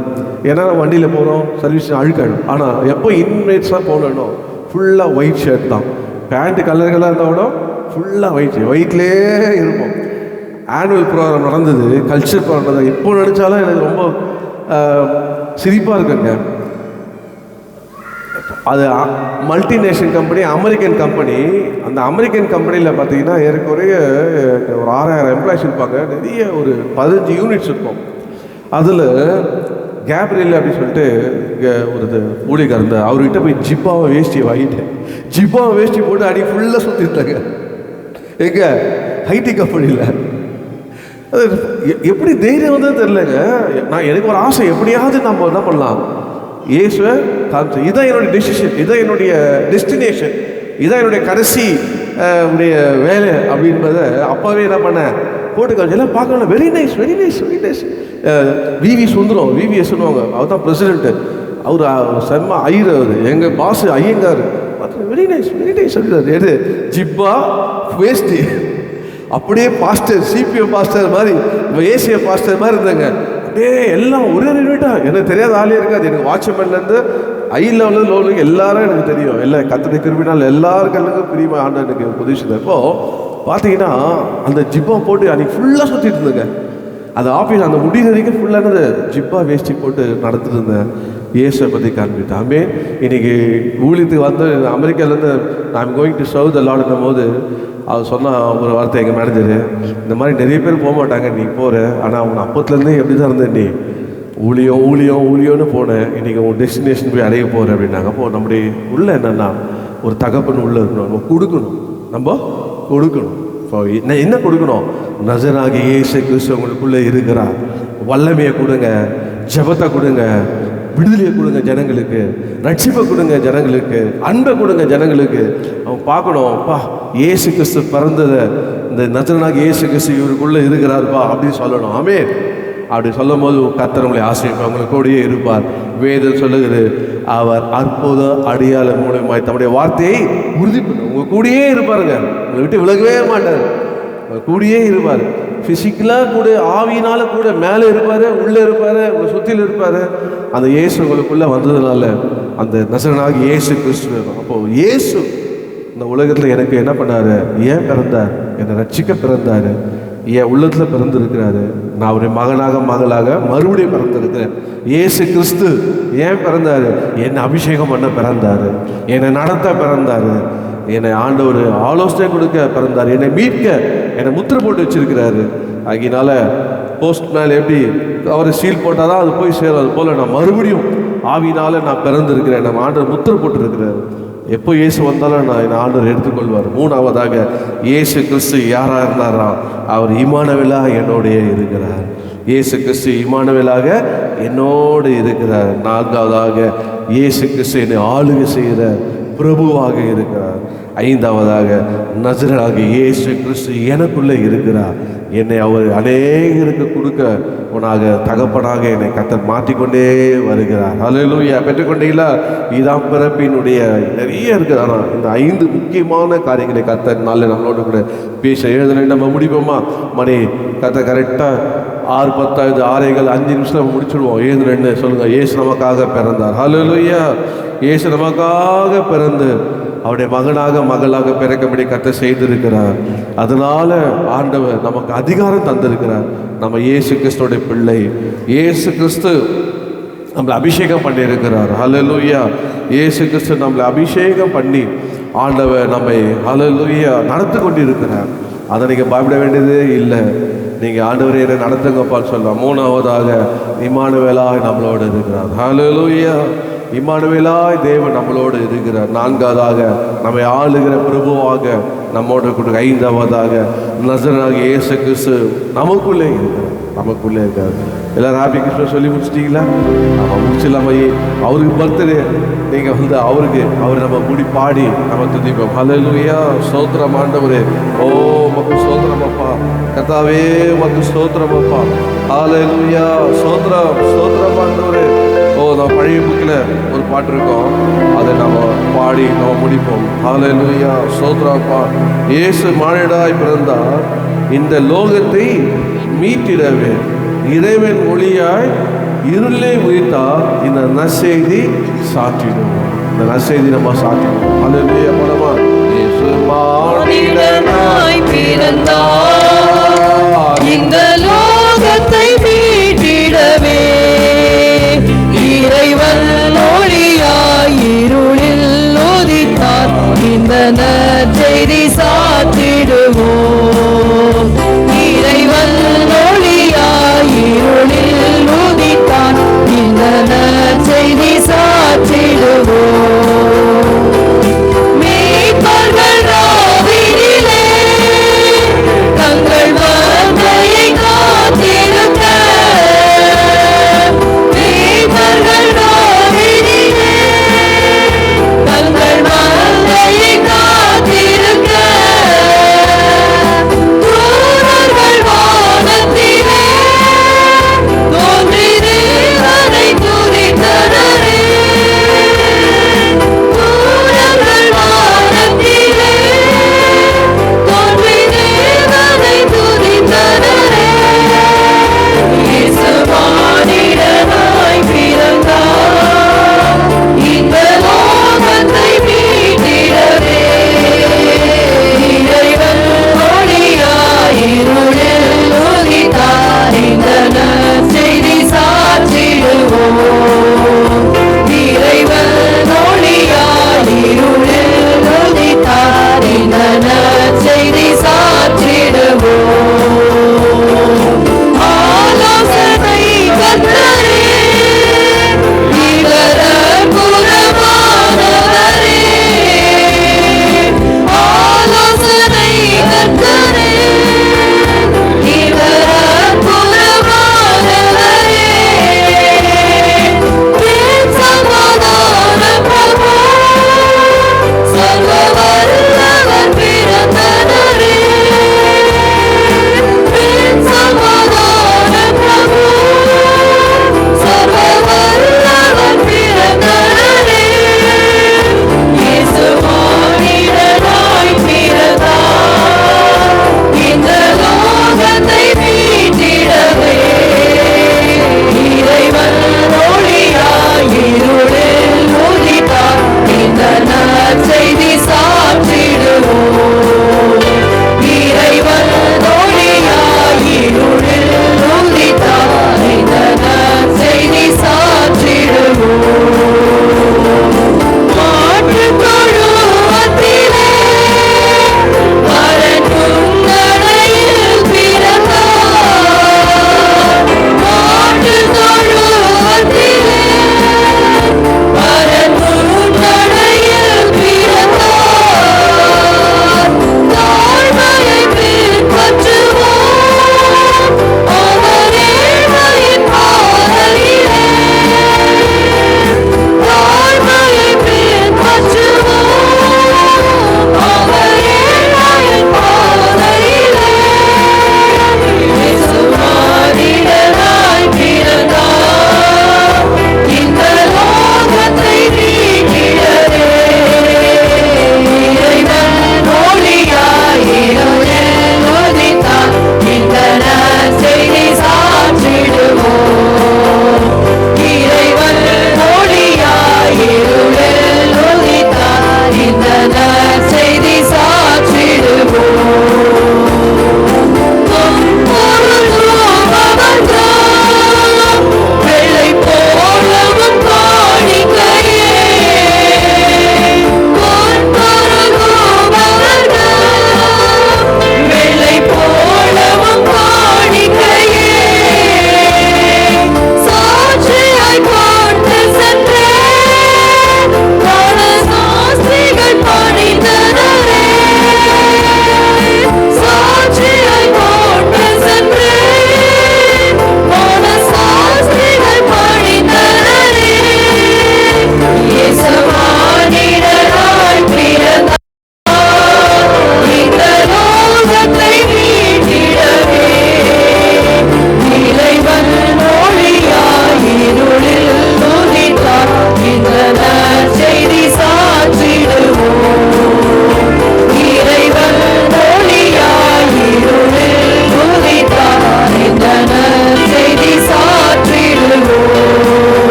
ஏன்னா வண்டியில் போகிறோம், சர்வீஸ் அழுக்காடும். ஆனால் எப்போ இன்மேட்ஸாக போடணும் ஃபுல்லாக ஒயிட் ஷர்ட் தான். பேண்ட்டு கலர்களாக இருந்தால் கூட ஃபுல்லாக ஒயிட்லேயே இருப்போம். ஆனுவல் ப்ரோக்ராம் நடந்தது, கல்ச்சர் ப்ரோக்ராம் நடந்தது. இப்போ நினச்சாலும் எனக்கு ரொம்ப சிரிப்பாக இருக்குங்க. அது மல்டிநேஷனல் கம்பெனி, அமெரிக்கன் கம்பெனி. அந்த அமெரிக்கன் கம்பெனியில் பார்த்தீங்கன்னா ஏறக்குறைய ஒரு 6000 எம்ப்ளாயிஸ் இருப்பாங்க. நிறைய ஒரு 15 யூனிட்ஸ் இருக்கும். அதில் கேப்ரியல் அப்படின்னு சொல்லிட்டு இங்கே ஒரு ஊழியக்காரர் இருந்தார். அவர்கிட்ட போய் ஜிப்பாவை வேஷ்டி வாங்கிட்டேன். ஜிப்பாவை வேஷ்டி போட்டு அடி ஃபுல்லாக சுற்றிட்டாங்க எங்கே ஐடி கம்பெனியில். அது எப்படி தைரியம் வந்தது தெரிலங்க. நான் எனக்கு ஒரு ஆசை, எப்படியாவது நம்ம என்ன பண்ணலாம், இயேசுவை காமிச்சு இதான் என்னுடைய டெசிஷன், இதான் என்னுடைய டெஸ்டினேஷன், இதான் என்னுடைய கடைசி உடைய வேலை அப்படின்றத அப்போவே என்ன பண்ணேன் போட்டு காமிச்சு எல்லாம் பார்க்கணும். Very nice very nice very nice. V V Sundaram, VVS சொல்லுவாங்க, அவர் தான் பிரசிடென்ட்டு. அவர் செம்ம ஐயர், அவர் எங்கள் பாஸ் ஐயங்கார். வெரி நைஸ் சொல்லிடுறாரு. எது ஜிப்பா வேஸ்டி அப்படியே பாஸ்டர், சிபிஎம் பாஸ்டர் மாதிரி, ஏசிய பாஸ்டர் மாதிரி இருந்தாங்க. அப்படியே எல்லாம் ஒரே ரிலேட்டாக எனக்கு தெரியாத ஆளே இருக்காது. எனக்கு வாட்ச்மேன்லேருந்து ஹை லெவலில் லோலுக்கு எல்லாரும் எனக்கு தெரியும். எல்லாம் கத்தனை திரும்பினால் எல்லாருக்கும் பிரியமாக ஆண்டு எனக்கு புதுசு. இப்போது பார்த்தீங்கன்னா அந்த ஜிப்பா போட்டு அன்றைக்கி ஃபுல்லாக சுற்றிட்டு இருந்தேங்க. அது ஆஃபீஸ் அந்த முடிகிற வரைக்கும் ஃபுல்லானது ஜிப்பா வேஷ்டி போட்டு நடந்துட்டு இருந்தேன். இயேசுவை பற்றி காண்பிட்டாமே. இன்றைக்கி ஊழியத்துக்கு வந்து அமெரிக்காவிலேருந்து நான் கோயிங் டு சர்வ் த லார்டுன்னும் போது அவர் சொன்னால் ஒரு வார்த்தை, எங்கள் மேனேஜரு, இந்த மாதிரி நிறைய பேர் போக மாட்டாங்க, நீ போகிற, ஆனால் அவங்க அப்பத்துலேருந்தே எப்படி தான் இருந்தேன், நீ ஊழியம்னு போனேன், இன்றைக்கி உன் டெஸ்டினேஷன் போய் அடைய போகிற அப்படின்னாங்க. அப்போது நம்முடைய உள்ள என்னென்னா ஒரு தகப்பன் உள்ளே இருக்கணும், நம்ம கொடுக்கணும். இப்போ என்ன கொடுக்கணும், நசராகிய இயேசு கிறிஸ்து உங்களுக்குள்ளே இருக்கிறார். வல்லமையை கொடுங்க, ஜெபத்தை கொடுங்க, விடுதலையை கொடுங்க ஜனங்களுக்கு, ரட்சிப்பை கொடுங்க ஜனங்களுக்கு, அன்பை கொடுங்க ஜனங்களுக்கு. அவன் பார்க்கணும்ப்பா இயேசு கிறிஸ்து பிறந்ததை, இந்த நசரனாகிய இயேசு கிறிஸ்து இவருக்குள்ளே இருக்கிறார்ப்பா அப்படின்னு சொல்லணும். ஆமே. அப்படி சொல்லும் போது கர்த்தர் உங்களை ஆசீர்வதிப்பார், உங்களுக்கு கூடயே இருப்பார். வேதம் சொல்லுகிறது, அவர் அற்புத அடையாள மூலமாய் தம்முடைய வார்த்தையை உறுதி பண்ணும். உங்கள் கூடயே இருப்பாருங்க, உங்களை விட்டு விலகவே மாட்டார், உங்கள் கூடயே இருப்பார். ஃபிசிக்கலாக கூட, ஆவியினால கூட மேலே இருப்பார், உள்ளே இருப்பார், உங்களை சுற்றியில் இருப்பார். அந்த இயேசு உங்களுக்குள்ளே வந்ததுனால அந்த நசரனாகிய இயேசு கிறிஸ்து. அப்போது இயேசு இந்த உலகத்தில் எனக்கு என்ன பண்ணார், ஏன் பிறந்தார், என்னை ரட்சிக்க பிறந்தார், என் உள்ளத்தில் பிறந்திருக்கிறாரு. நான் அவருடைய மகளாக மறுபடியும் பிறந்திருக்கிறேன். இயேசு கிறிஸ்து ஏன் பிறந்தார், என்னை அபிஷேகம் பண்ண பிறந்தார், என்னை நடத்த பிறந்தார், என்னை ஆண்டவர் ஆலோசனை கொடுக்க பிறந்தார், என்னை மீட்க என்னை முத்திரை போட்டு வச்சிருக்கிறாரு. அதனால போஸ்ட் மேலே எப்படி அவர் சீல் போட்டால் தான் அது போய் சேரும், அது போல் நான் மறுபடியும் ஆவினால நான் பிறந்திருக்கிறேன். நம்ம ஆண்டவர் முத்திரை போட்டிருக்கிறார். எப்போ இயேசு வந்தாலும் நான் என் ஆண்டவர் எடுத்துக்கொள்வார். மூணாவதாக இயேசு கிறிஸ்து யாராக இருந்தாரா, அவர் இம்மானுவேலாக என்னோடைய இருக்கிறார். இயேசு கிறிஸ்து இம்மானுவேலாக என்னோடு இருக்கிறார். நான்காவதாக இயேசு கிறிஸ்து என்னை ஆளுகை செய்கிற பிரபுவாக இருக்கிறார். ஐந்தாவதாக நசரேயனாகிய இயேசு கிறிஸ்து எனக்குள்ளே இருக்கிறார். என்னை அவர் அநேகருக்கு கொடுக்க உனாக தகப்பனாக என்னை கர்த்தர் மாற்றிக்கொண்டே வருகிறார். அல்லேலூயா. பெற்றுக்கொண்டீங்களா? இதான் பிறப்பினுடைய நிறைய இருக்குது. ஆனால் இந்த 5 முக்கியமான காரியங்களை கர்த்தர் நாளில் நம்மளோட கூட பேச எழுதலை நம்ம முடிப்போமா? மணி கர்த்தர் கரெக்டாக 6:10 6:05 5 நிமிஷம் நம்ம முடிச்சுடுவோம். எழுதுறேன்னு சொல்லுங்கள். இயேசு நமக்காக பிறந்தார். அல்லேலூயா. இயேசு நமக்காக பிறந்து அவருடைய மகளாக பிறக்கும்படி கர்த்தர் செய்திருக்கிறார். அதனால ஆண்டவர் நமக்கு அதிகாரம் தந்திருக்கிறார். நம்ம இயேசு கிறிஸ்துவோட பிள்ளை. இயேசு கிறிஸ்து நம்மளை அபிஷேகம் பண்ணியிருக்கிறார். ஹல்லேலூயா. இயேசு கிறிஸ்து நம்மளை அபிஷேகம் பண்ணி ஆண்டவர் நம்மை ஹல்லேலூயா நடத்தி கொண்டிருக்கிறார். அதை நீங்கள் பயப்பட வேண்டியதே இல்லை. நீங்கள் ஆண்டவரை என்னை நடத்துங்கப்பான்னு சொல்லலாம். மூணாவதாக இம்மானுவேலாய் நம்மளோடு இருக்கிறார். ஹல்லேலூயா. இம்மானுவேலாய் தேவன் நம்மளோடு இருக்கிறார். நான்காவதாக நம்மை ஆளுகிற பிரபுவாக நம்மோடு கூட. ஐந்தாவதாக நசரேயனாகிய இயேசு கிறிஸ்து நமக்குள்ளே இருக்கிறார். எல்லாரும் ஹாப்பி கிறிஸ்மஸ் சொல்லி முடிச்சிட்டிங்களா? நம்ம முடிச்சிடலாமா? அவருக்கு பர்த்டே, நீங்கள் வந்து அவர் நம்ம முடி பாடி நம்ம துதிப்போம். ஹல்லேலூயா, ஸ்தோத்திரம் ஆண்டவரே. ஓ உமக்கு ஸ்தோத்திரம் அப்பா, கர்த்தாவே உமக்கு ஸ்தோத்திரம் அப்பா. ஹல்லேலூயா, ஸ்தோத்திரம் ஆண்டவரே. ஓ நம்ம பழைய புக்கில் ஒரு பாட்டு இருக்கோம், அதை நம்ம பாடி நம்ம முடிப்போம். ஹல்லேலூயா, ஸ்தோத்திரம் அப்பா. இயேசு மானிடராய் பிறந்தார் இந்த லோகத்தை மீட்டிடவே, இறைவன் ஒளியாய் இருளே உயிர்த்தார். இந்த நற்செய்தி சாற்றிடுவோம், இந்த நற்செய்தி நம்ம சாற்றிடுவோம். ஹல்லேலூயா. பலமா இயேசு மானிடராய் பிறந்தார் இந்த லோகத்தை மீட்டிடவே, இறைவன் ஒளியாய் இருளில் உதித்தார். இந்த நற்செய்தி சாற்றிடுவோம். இறைவன் ஒளியாய் இருளில் உதித்தார். இந்த நற்செய்தி சாற்றிடுவோம். மீட்பர்கள் ராவினிலே தங்கள் வார்த்தையை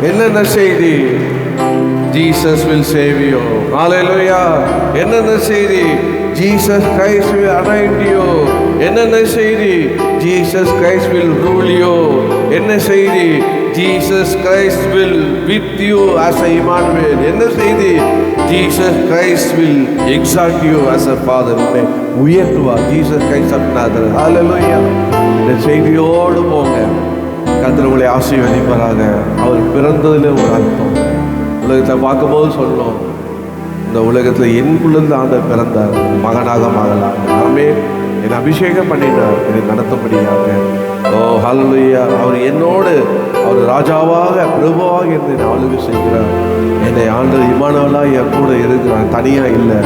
என்னென்ன செய்தி? Jesus will save you. Hallelujah. என்னென்ன செய்தி? Jesus Christ will anoint you. என்னென்ன செய்தி? Jesus Christ will rule you. என்ன செய்தி? Jesus Christ will with you as a Emmanuel. என்ன செய்தி? Jesus Christ will exalt you as a father. உன்னை உயர்த்துவார். Jesus Christ அப்படின்னாரு. Hallelujah. இந்த செய்தியோடு போங்க. கர்த்தர் உங்களை ஆசீர்வதிப்பாராக. அவர் பிறந்ததில் ஒரு அர்த்தம். உலகத்தை பார்க்கும்போது சொல்லணும், இந்த உலகத்தில் எனக்குள்ளது ஆண்டவர் பிறந்தார், மகனாக மகளாக. ஆமே, என்னை அபிஷேகம் பண்ணினார், என்னை நடத்தபடியாக. ஓ ஹல்லேலூயா. அவர் என்னோடு, அவர் ராஜாவாக பிரபுவாக என்னை ஆளுகை செய்கிறார். என்னை ஆண்டவர் இம்மானுவேலாக என் கூட இருக்கிறார், தனியாக இல்லை.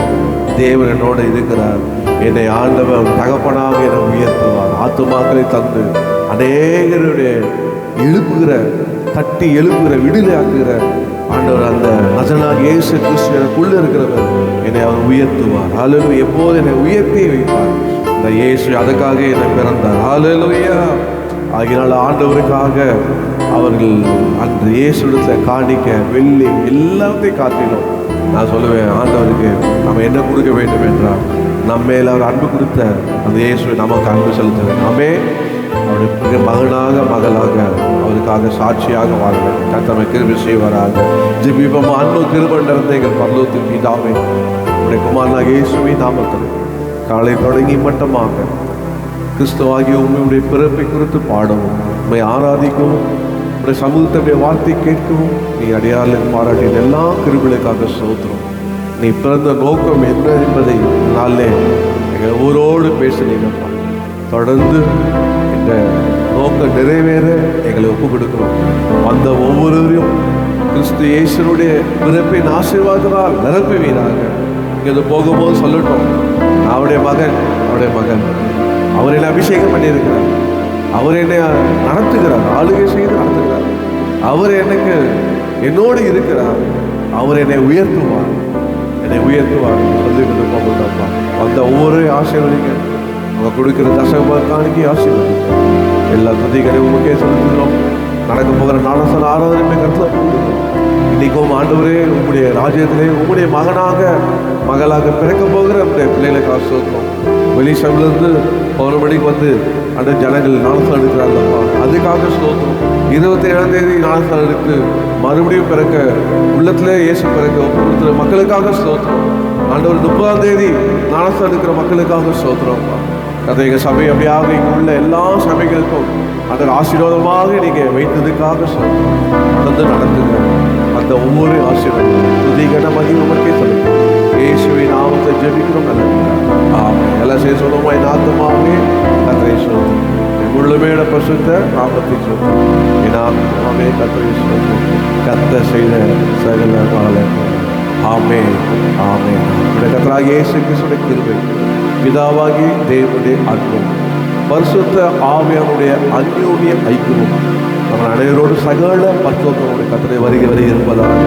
தேவன் என்னோடு இருக்கிறார். என்னை ஆண்டவர் தகப்பனாக என்னை உயர்த்துவார். ஆத்துமாக்களை தந்து அநேகருடைய எழுப்புகிற, தட்டி எழுப்புகிற, விடுதலை ஆக்குகிற ஆண்டவர் அந்த நசரேயனாகிய இயேசு கிறிஸ்து எனக்குள்ள இருக்கிறவர். என்னை அவர் உயர்த்துவார். ஹல்லேலூயா. எப்போது என்னை உயர்த்தி வைப்பார். இந்த இயேசு அதுக்காக என்னை பிறந்தார். ஹல்லேலூயா. ஆகினால் ஆண்டவருக்காக அவர்கள் அந்த இயேசுவிடத்தில் காணிக்க, வெள்ளி எல்லாத்தையும் காட்டிலும் நான் சொல்லுவேன், ஆண்டவருக்கு நம்ம என்ன கொடுக்க வேண்டும் என்றால், நம்ம மேல அவர் அன்பு கொடுத்த அந்த இயேசுவை நமக்கு அன்பு செலுத்துவேன். நாமே அவருடைய மகனாக மகளாக அவருக்காக சாட்சியாக வாழ வேண்டும். கர்த்தர் கிருபை செய்வாராக. ஜெபிப்போம். அன்பு கிருபை நிறைந்த எங்கள் பரலோகத்தின் பிதாவே, உடைய குமாரனாகிய இயேசுவின் நாமத்தில் காலை தொடங்கி மட்டமாக கிறிஸ்துவாகிய உம்முடைய பிறப்பை குறித்து பாடவும், உம்மை ஆராதிக்கவும், உடைய சமூகத்துடைய வார்த்தை கேட்கவும் நீ அடையாளம் பாராட்டின எல்லா கிருபைகளுக்காக ஸ்தோத்திரம். நீ பிறந்த நோக்கம் என்ன என்பதை நாளே எங்கள் ஊரோடு பேசுனீங்கப்பா. தொடர்ந்து இந்த நோக்கம் நிறைவேற எங்களை ஒப்புக் கொடுக்கிறோம். அந்த ஒவ்வொருவரையும் கிறிஸ்து இயேசுனுடைய பிறப்பின் ஆசீர்வாதத்தால் நிரப்புவீராக. இங்கே போகும்போது சொல்லட்டும், அவருடைய மகன், அவருடைய மகன், அவர் என்னை அபிஷேகம் பண்ணியிருக்கிறார், அவர் என்னை நடத்துகிறார், ஆளுகை செய்து நடத்துகிறார், அவர் எனக்கு என்னோடு இருக்கிறார், அவர் என்னை உயர்த்துவார், என்னை உயர்த்துவார் சொல்லிட்டு போகப்பா. அந்த ஒவ்வொரு ஆசீர்வதிங்க. அவங்க கொடுக்கிற தசகமாக்கானிக்கு ஆசீர்வதிங்க. எல்லா துதிகளையும் உங்களுக்கே சொல்லிக்கிறோம். நடக்க போகிற நாடசன ஆராதனை கருத்தில் போகிறோம். இன்றைக்கும் ஆண்டவரே உங்களுடைய ராஜ்யத்திலே உங்களுடைய மகனாக மகளாக பிறக்க போகிற உங்களுடைய பிள்ளைகளுக்கு ஆசீர்வதிக்கிறோம். வெளி சபையிலிருந்து 1 மணிக்கு வந்து அந்த ஜனங்கள் நாடசம் எடுக்கிறாங்கப்பா, அதுக்காக ஸ்தோத்திரம். 27ஆம் தேதி நாடசம் எடுத்து மறுபடியும் பிறக்க உள்ளத்திலே இயேசு பிறக்க ஒப்புக்கொடுத்துற மக்களுக்காக ஸ்தோத்திரம். ஆண்டவர் 30ஆம் தேதி நாடசம் எடுக்கிற மக்களுக்காக ஸ்தோத்திரம்ப்பா. கதை எங்கள் சபை அப்படியாக இங்கே உள்ள எல்லா சபைகளுக்கும் அந்த ஆசீர்வாதமாக நீங்கள் வைத்ததுக்காக ஸ்தோத்திரம். நடந்து நடத்துங்க. அந்த ஒவ்வொரு ஆசீர்வாதம் துதிகன மகிமைக்கே சொல்லுங்க. இயேசுவின் நாமத்தை ஜெபிக்கிறோம். ஆமென். எல்லாம் செய்ய சொல்லுமா, என் ஆத்துமாவே கர்த்தரை ஸ்தோத்திரி, என் முழுமையோட பரிசுத்த நாமத்தை ஸ்தோத்திரி, என் ஆத்துமாவே கர்த்தரை ஸ்தோத்திரி, கர்த்தர் செய்த சகல காலங்கள். ஆமென். ஆமென். கர்த்தராகிய இயேசு கிறிஸ்துவின் கிருபை, பிதாவாகிய தேவனுடைய அன்பும், பரிசுத்த ஆவியானுடைய அந்யோன்ய ஐக்கியமும் நம்ம அனைவரோடு சகல பரிசுத்தத்தோடு கர்த்தரை வருகை இருப்பதாக.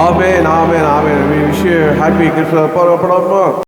ஆமென். ஆமென். ஆமென். We wish you happy Christmas.